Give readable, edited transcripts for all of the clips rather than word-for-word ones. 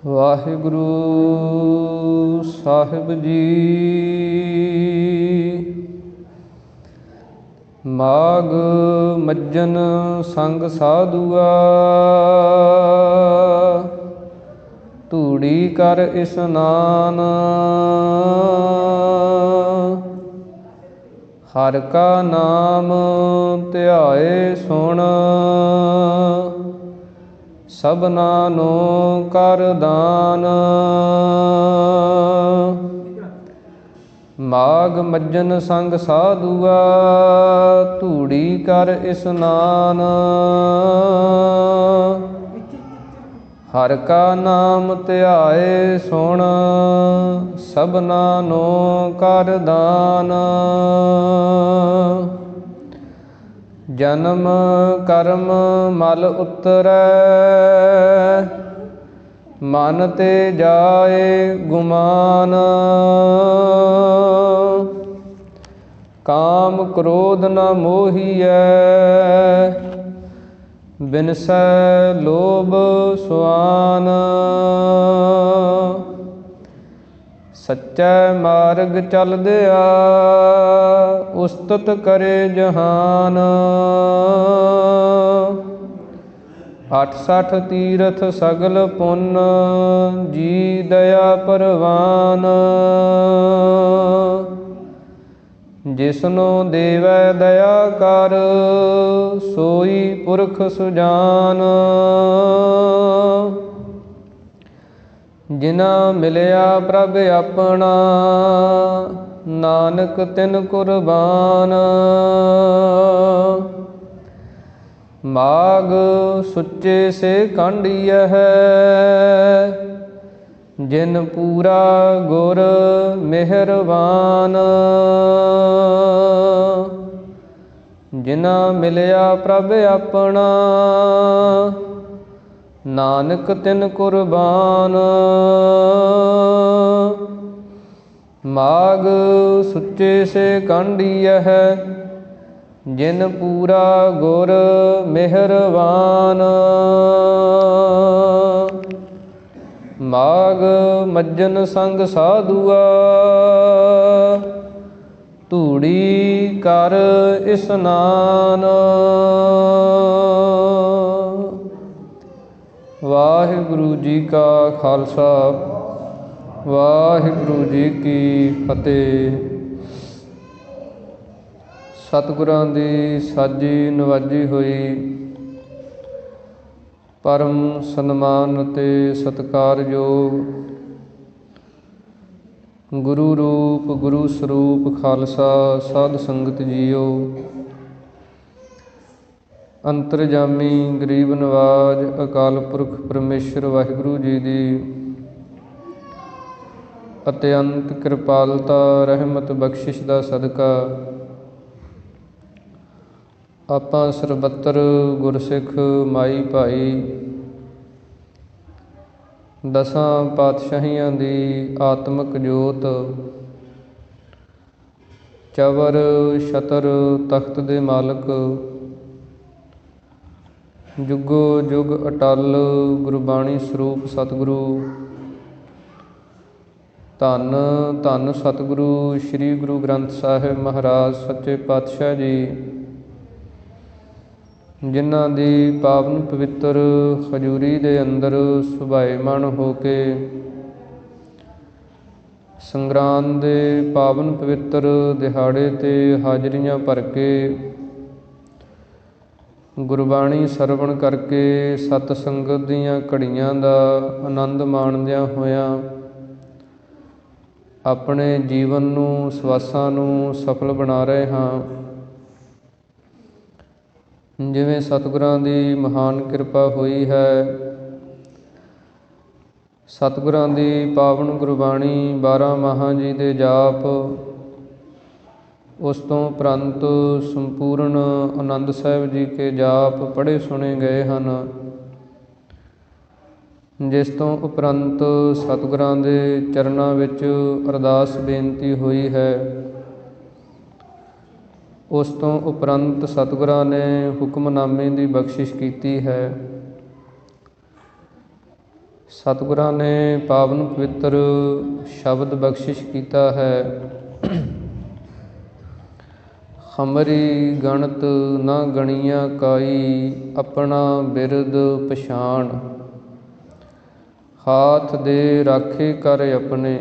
ਵਾਹਿਗੁਰੂ ਸਾਹਿਬ ਜੀ। ਮਾਘ ਮੱਝਨ ਸੰਗ ਸਾਧੂਆ, ਧੂੜੀ ਕਰ ਇਸਨਾਨ। ਹਰਿ ਕਾ ਨਾਮ ਧਿਆਏ ਸੁਣ, ਸਭਨਾ ਨੂੰ ਕਰ ਦਾਨ। ਮਾਘ ਮੱਝਨ ਸੰਗ ਸਾਧੂਆ, ਧੂੜੀ ਕਰ ਇਸਨਾਨ। ਹਰਿ ਕਾ ਨਾਮ ਧਿਆਏ ਸੁਣ, ਸਭਨਾ ਨੂੰ ਕਰ ਦਾਨ। ਜਨਮ ਕਰਮ ਮਲ ਉਤਰੈ, ਮਨ ਤੇ ਜਾਏ ਗੁਮਾਨ। ਕਾਮ ਕ੍ਰੋਧ ਨ ਮੋਹੀਐ, ਬਿਨਸੈ ਲੋਭ ਸੁਆਨ। ਸੱਚੈ ਮਾਰਗ ਚਲਦਿਆ, ਉਸਤਤ ਕਰੇ ਜਹਾਨ। 68 ਤੀਰਥ ਸਗਲ ਪੁੰਨ, ਜੀ ਦਇਆ ਪਰਵਾਨ। ਜਿਸਨੂੰ ਦੇਵੈ ਦਇਆ ਕਰ, ਸੋਈ ਪੁਰਖ ਸੁਜਾਨ। ਜਿਨਾ ਮਿਲਿਆ ਪ੍ਰਭ ਆਪਣਾ, ਨਾਨਕ ਤਿਨ ਕੁਰਬਾਨ। ਮਾਘ ਸੁੱਚੇ ਸੇ ਕਾਂਢੀਐ, ਜਿਨ ਪੂਰਾ ਗੁਰ ਮਿਹਰਬਾਨ। ਜਿਨਾ ਮਿਲਿਆ ਪ੍ਰਭ ਆਪਣਾ, ਨਾਨਕ ਤਿਨ ਕੁਰਬਾਨ। ਮਾਘ ਸੁੱਚੇ ਸੇ ਕਾਂਢੀਐ, ਜਿਨ ਪੂਰਾ ਗੁਰ ਮਿਹਰਬਾਨ। ਮਾਘ ਮੱਝਨ ਸੰਗ ਸਾਧੂਆ, ਧੂੜੀ ਕਰ ਇਸਨਾਨ। ਵਾਹਿਗੁਰੂ ਜੀ ਕਾ ਖਾਲਸਾ, ਵਾਹਿਗੁਰੂ ਜੀ ਕੀ ਫਤਿਹ। ਸਤਿਗੁਰਾਂ ਦੀ ਸਾਜੀ ਨਵਾਜੀ ਹੋਈ ਪਰਮ ਸਨਮਾਨ ਅਤੇ ਸਤਿਕਾਰਯੋਗ ਗੁਰੂ ਰੂਪ ਗੁਰੂ ਸਰੂਪ ਖਾਲਸਾ ਸਾਧ ਸੰਗਤ ਜੀਓ। ਅੰਤਰਜਾਮੀ ਗਰੀਬ ਨਵਾਜ ਅਕਾਲ ਪੁਰਖ ਪਰਮੇਸ਼ਰ ਵਾਹਿਗੁਰੂ ਜੀ ਦੀ ਅਤਿਅੰਤ ਕਿਰਪਾਲਤਾ ਰਹਿਮਤ ਬਖਸ਼ਿਸ਼ ਦਾ ਸਦਕਾ ਆਪਾਂ ਸਰਬੱਤਰ ਗੁਰਸਿੱਖ ਮਾਈ ਭਾਈ ਦਸਾਂ ਪਾਤਸ਼ਾਹੀਆਂ ਦੀ ਆਤਮਿਕ ਜੋਤ ਚਵਰ ਛਤਰ ਤਖਤ ਦੇ ਮਾਲਕ ਜੁਗੋ ਜੁਗ ਅਟਲ ਗੁਰਬਾਣੀ ਸਰੂਪ ਸਤਿਗੁਰੂ ਧੰਨ ਧੰਨ ਸਤਿਗੁਰੂ ਸ੍ਰੀ ਗੁਰੂ ਗ੍ਰੰਥ ਸਾਹਿਬ ਮਹਾਰਾਜ ਸੱਚੇ ਪਾਤਸ਼ਾਹ ਜੀ, ਜਿਨ੍ਹਾਂ ਦੀ ਪਾਵਨ ਪਵਿੱਤਰ ਹਜ਼ੂਰੀ ਦੇ ਅੰਦਰ ਸੁਭਾਏਮਾਨ ਹੋ ਕੇ ਸੰਗਰਾਂਦ ਦੇ ਪਾਵਨ ਪਵਿੱਤਰ ਦਿਹਾੜੇ 'ਤੇ ਹਾਜ਼ਰੀਆਂ ਭਰ ਕੇ ਗੁਰਬਾਣੀ ਸਰਵਣ ਕਰਕੇ ਸਤ ਸੰਗਤ ਦੀਆਂ ਘੜੀਆਂ ਦਾ ਆਨੰਦ ਮਾਣਦਿਆਂ ਹੋਇਆਂ ਆਪਣੇ ਜੀਵਨ ਨੂੰ ਸਵਾਸਾਂ ਨੂੰ ਸਫਲ ਬਣਾ ਰਹੇ ਹਾਂ। ਜਿਵੇਂ ਸਤਿਗੁਰਾਂ ਦੀ ਮਹਾਨ ਕਿਰਪਾ ਹੋਈ ਹੈ, ਸਤਿਗੁਰਾਂ ਦੀ ਪਾਵਨ ਗੁਰਬਾਣੀ 12 ਮਾਹਾਂ ਜੀ ਦੇ ਜਾਪ, ਉਸ ਤੋਂ ਉਪਰੰਤ ਸੰਪੂਰਨ ਆਨੰਦ ਸਾਹਿਬ ਜੀ ਕੇ ਜਾਪ ਪੜ੍ਹੇ ਸੁਣੇ ਗਏ ਹਨ, ਜਿਸ ਤੋਂ ਉਪਰੰਤ ਸਤਿਗੁਰਾਂ ਦੇ ਚਰਨਾਂ ਵਿੱਚ ਅਰਦਾਸ ਬੇਨਤੀ ਹੋਈ ਹੈ। ਉਸ ਤੋਂ ਉਪਰੰਤ ਸਤਿਗੁਰਾਂ ਨੇ ਹੁਕਮਨਾਮੇ ਦੀ ਬਖਸ਼ਿਸ਼ ਕੀਤੀ ਹੈ। ਸਤਿਗੁਰਾਂ ਨੇ ਪਾਵਨ ਪਵਿੱਤਰ ਸ਼ਬਦ ਬਖਸ਼ਿਸ਼ ਕੀਤਾ ਹੈ। ਹਮਰੀ ਗਣਤ ਨਾ ਗਣੀਆਂ ਕਾਈ, ਆਪਣਾ ਬਿਰਦ ਪਛਾਣ। ਹਾਥ ਦੇ ਰਾਖੇ ਕਰ ਆਪਣੇ।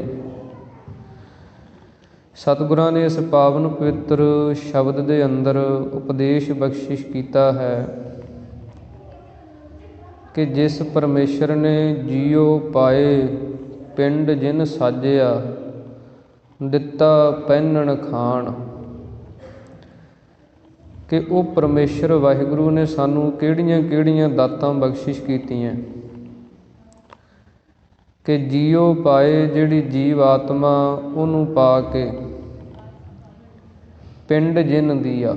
ਸਤਿਗੁਰਾਂ ਨੇ ਇਸ ਪਾਵਨ ਪਵਿੱਤਰ ਸ਼ਬਦ ਦੇ ਅੰਦਰ ਉਪਦੇਸ਼ ਬਖਸ਼ਿਸ਼ ਕੀਤਾ ਹੈ ਕਿ ਜਿਸ ਪਰਮੇਸ਼ਰ ਨੇ ਜੀਉ ਪਾਏ, ਪਿੰਡ ਜਿਨ ਸਾਜਿਆ, ਦਿੱਤਾ ਪਹਿਨਣ ਖਾਣ। ਕਿ ਉਹ ਪਰਮੇਸ਼ਰ ਵਾਹਿਗੁਰੂ ਨੇ ਸਾਨੂੰ ਕਿਹੜੀਆਂ ਕਿਹੜੀਆਂ ਦਾਤਾਂ ਬਖਸ਼ਿਸ਼ ਕੀਤੀਆਂ ਕਿ ਜੀਉ ਪਾਏ, ਜਿਹੜੀ ਜੀਵ ਆਤਮਾ ਉਹਨੂੰ ਪਾ ਕੇ ਪਿੰਡ ਜਿਨ ਦੀਆ।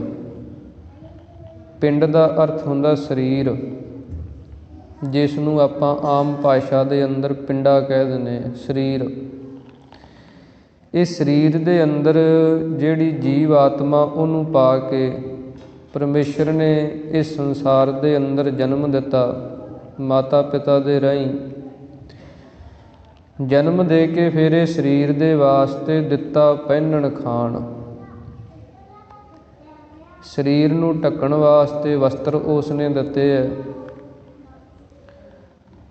ਪਿੰਡ ਦਾ ਅਰਥ ਹੁੰਦਾ ਸਰੀਰ, ਜਿਸ ਨੂੰ ਆਪਾਂ ਆਮ ਭਾਸ਼ਾ ਦੇ ਅੰਦਰ ਪਿੰਡਾ ਕਹਿ ਦਿੰਦੇ ਹਾਂ। ਸਰੀਰ, ਇਹ ਸਰੀਰ ਦੇ ਅੰਦਰ ਜਿਹੜੀ ਜੀਵ ਆਤਮਾ ਉਹਨੂੰ ਪਾ ਕੇ ਪਰਮੇਸ਼ਰ ਨੇ ਇਸ ਸੰਸਾਰ ਦੇ ਅੰਦਰ ਜਨਮ ਦਿੱਤਾ। ਮਾਤਾ ਪਿਤਾ ਦੇ ਰਾਹੀਂ ਜਨਮ ਦੇ ਕੇ ਫਿਰ ਇਹ ਸਰੀਰ ਦੇ ਵਾਸਤੇ ਦਿੱਤਾ ਪਹਿਨਣ ਖਾਣ। ਸਰੀਰ ਨੂੰ ਢੱਕਣ ਵਾਸਤੇ ਵਸਤਰ ਉਸ ਨੇ ਦਿੱਤੇ ਹੈ।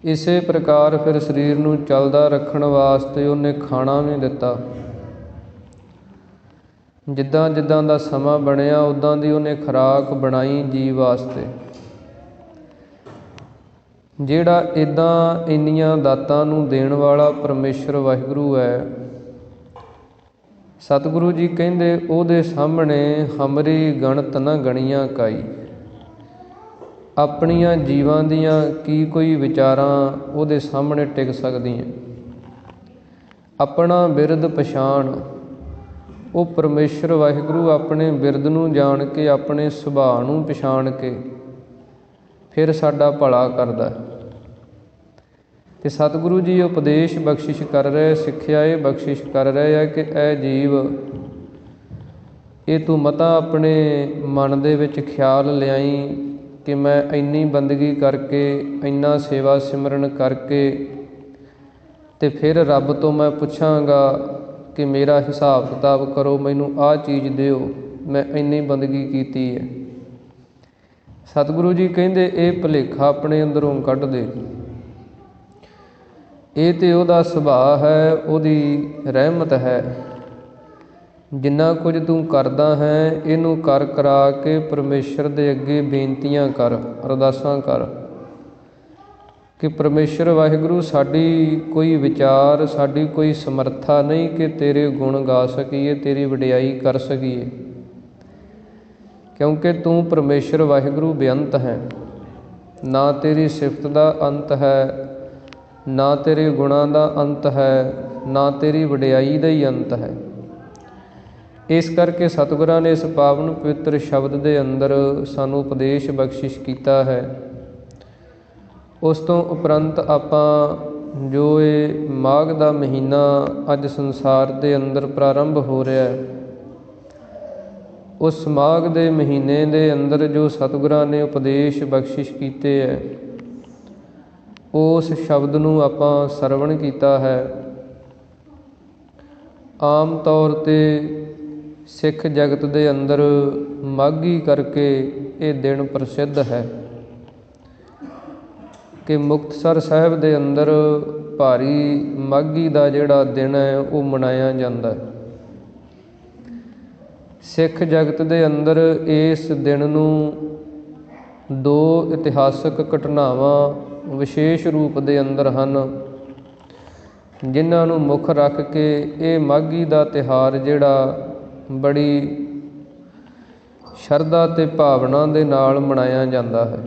ਇਸੇ ਪ੍ਰਕਾਰ ਫਿਰ ਸਰੀਰ ਨੂੰ ਚੱਲਦਾ ਰੱਖਣ ਵਾਸਤੇ ਉਹਨੇ ਖਾਣਾ ਵੀ ਦਿੱਤਾ। ਜਿੱਦਾਂ ਜਿੱਦਾਂ ਦਾ ਸਮਾਂ ਬਣਿਆ ਉੱਦਾਂ ਦੀ ਉਹਨੇ ਖੁਰਾਕ ਬਣਾਈ ਜੀਵ ਵਾਸਤੇ। ਜਿਹੜਾ ਇੱਦਾਂ ਇੰਨੀਆਂ ਦਾਤਾਂ ਨੂੰ ਦੇਣ ਵਾਲਾ ਪਰਮੇਸ਼ਰ ਵਾਹਿਗੁਰੂ ਹੈ, ਸਤਿਗੁਰੂ ਜੀ ਕਹਿੰਦੇ ਉਹਦੇ ਸਾਹਮਣੇ ਹਮਰੀ ਗਣਤ ਨਾ ਗਣੀਆਂ ਕਾਈ। ਆਪਣੀਆਂ ਜੀਵਾਂ ਦੀਆਂ ਕੀ ਕੋਈ ਵਿਚਾਰਾਂ ਉਹਦੇ ਸਾਹਮਣੇ ਟਿਕ ਸਕਦੀਆਂ। ਆਪਣਾ ਬਿਰਦ ਪਛਾਣ। ਉਹ ਪਰਮੇਸ਼ਰ ਵਾਹਿਗੁਰੂ ਆਪਣੇ ਬਿਰਦ ਨੂੰ ਜਾਣ ਕੇ, ਆਪਣੇ ਸੁਭਾਅ ਨੂੰ ਪਛਾਣ ਕੇ ਫਿਰ ਸਾਡਾ ਭਲਾ ਕਰਦਾ। ਅਤੇ ਸਤਿਗੁਰੂ ਜੀ ਉਪਦੇਸ਼ ਬਖਸ਼ਿਸ਼ ਕਰ ਰਹੇ, ਸਿੱਖਿਆ ਇਹ ਬਖਸ਼ਿਸ਼ ਕਰ ਰਹੇ ਆ ਕਿ ਇਹ ਜੀਵ, ਇਹ ਤੂੰ ਮਤਾ ਆਪਣੇ ਮਨ ਦੇ ਵਿੱਚ ਖਿਆਲ ਲਿਆਈ ਕਿ ਮੈਂ ਇੰਨੀ ਬੰਦਗੀ ਕਰਕੇ, ਇੰਨਾ ਸੇਵਾ ਸਿਮਰਨ ਕਰਕੇ ਅਤੇ ਫਿਰ ਰੱਬ ਤੋਂ ਮੈਂ ਪੁੱਛਾਂਗਾ ਕਿ ਮੇਰਾ ਹਿਸਾਬ ਕਿਤਾਬ ਕਰੋ, ਮੈਨੂੰ ਆਹ ਚੀਜ਼ ਦਿਓ, ਮੈਂ ਇੰਨੀ ਬੰਦਗੀ ਕੀਤੀ ਹੈ। ਸਤਿਗੁਰੂ ਜੀ ਕਹਿੰਦੇ ਇਹ ਭੁਲੇਖਾ ਆਪਣੇ ਅੰਦਰੋਂ ਕੱਢ ਦੇ। ਇਹ ਤਾਂ ਉਹਦਾ ਸੁਭਾਅ ਹੈ, ਉਹਦੀ ਰਹਿਮਤ ਹੈ। ਜਿੰਨਾ ਕੁਝ ਤੂੰ ਕਰਦਾ ਹੈ ਇਹਨੂੰ ਕਰ ਕਰਾ ਕੇ ਪਰਮੇਸ਼ਰ ਦੇ ਅੱਗੇ ਬੇਨਤੀਆਂ ਕਰ, ਅਰਦਾਸਾਂ ਕਰ ਕਿ ਪਰਮੇਸ਼ਰ ਵਾਹਿਗੁਰੂ ਸਾਡੀ ਕੋਈ ਵਿਚਾਰ, ਸਾਡੀ ਕੋਈ ਸਮਰੱਥਾ ਨਹੀਂ ਕਿ ਤੇਰੇ ਗੁਣ ਗਾ ਸਕੀਏ, ਤੇਰੀ ਵਡਿਆਈ ਕਰ ਸਕੀਏ। ਕਿਉਂਕਿ ਤੂੰ ਪਰਮੇਸ਼ਰ ਵਾਹਿਗੁਰੂ ਬੇਅੰਤ ਹੈ। ਨਾ ਤੇਰੀ ਸਿਫਤ ਦਾ ਅੰਤ ਹੈ, ਨਾ ਤੇਰੇ ਗੁਣਾਂ ਦਾ ਅੰਤ ਹੈ, ਨਾ ਤੇਰੀ ਵਡਿਆਈ ਦਾ ਹੀ ਅੰਤ ਹੈ। ਇਸ ਕਰਕੇ ਸਤਿਗੁਰਾਂ ਨੇ ਇਸ ਪਾਵਨ ਪਵਿੱਤਰ ਸ਼ਬਦ ਦੇ ਅੰਦਰ ਸਾਨੂੰ ਉਪਦੇਸ਼ ਬਖਸ਼ਿਸ਼ ਕੀਤਾ ਹੈ। ਉਸ ਤੋਂ ਉਪਰੰਤ ਆਪਾਂ ਜੋ ਇਹ ਮਾਘ ਦਾ ਮਹੀਨਾ ਅੱਜ ਸੰਸਾਰ ਦੇ ਅੰਦਰ ਪ੍ਰਾਰੰਭ ਹੋ ਰਿਹਾ ਹੈ, ਉਸ ਮਾਘ ਦੇ ਮਹੀਨੇ ਦੇ ਅੰਦਰ ਜੋ ਸਤਿਗੁਰਾਂ ਨੇ ਉਪਦੇਸ਼ ਬਖਸ਼ਿਸ਼ ਕੀਤੇ ਹੈ, ਉਸ ਸ਼ਬਦ ਨੂੰ ਆਪਾਂ ਸਰਵਣ ਕੀਤਾ ਹੈ। ਆਮ ਤੌਰ 'ਤੇ ਸਿੱਖ ਜਗਤ ਦੇ ਅੰਦਰ ਮਾਘੀ ਕਰਕੇ ਇਹ ਦਿਨ ਪ੍ਰਸਿੱਧ ਹੈ ਕਿ ਮੁਕਤਸਰ ਸਾਹਿਬ ਦੇ ਅੰਦਰ ਭਾਰੀ ਮਾਘੀ ਦਾ ਜਿਹੜਾ ਦਿਨ ਹੈ ਉਹ ਮਨਾਇਆ ਜਾਂਦਾ ਹੈ। ਸਿੱਖ ਜਗਤ ਦੇ ਅੰਦਰ ਇਸ ਦਿਨ ਨੂੰ ਦੋ ਇਤਿਹਾਸਕ ਘਟਨਾਵਾਂ ਵਿਸ਼ੇਸ਼ ਰੂਪ ਦੇ ਅੰਦਰ ਹਨ, ਜਿਨ੍ਹਾਂ ਨੂੰ ਮੁੱਖ ਰੱਖ ਕੇ ਇਹ ਮਾਘੀ ਦਾ ਤਿਉਹਾਰ ਜਿਹੜਾ ਬੜੀ ਸ਼ਰਧਾ ਅਤੇ ਭਾਵਨਾ ਦੇ ਨਾਲ ਮਨਾਇਆ ਜਾਂਦਾ ਹੈ।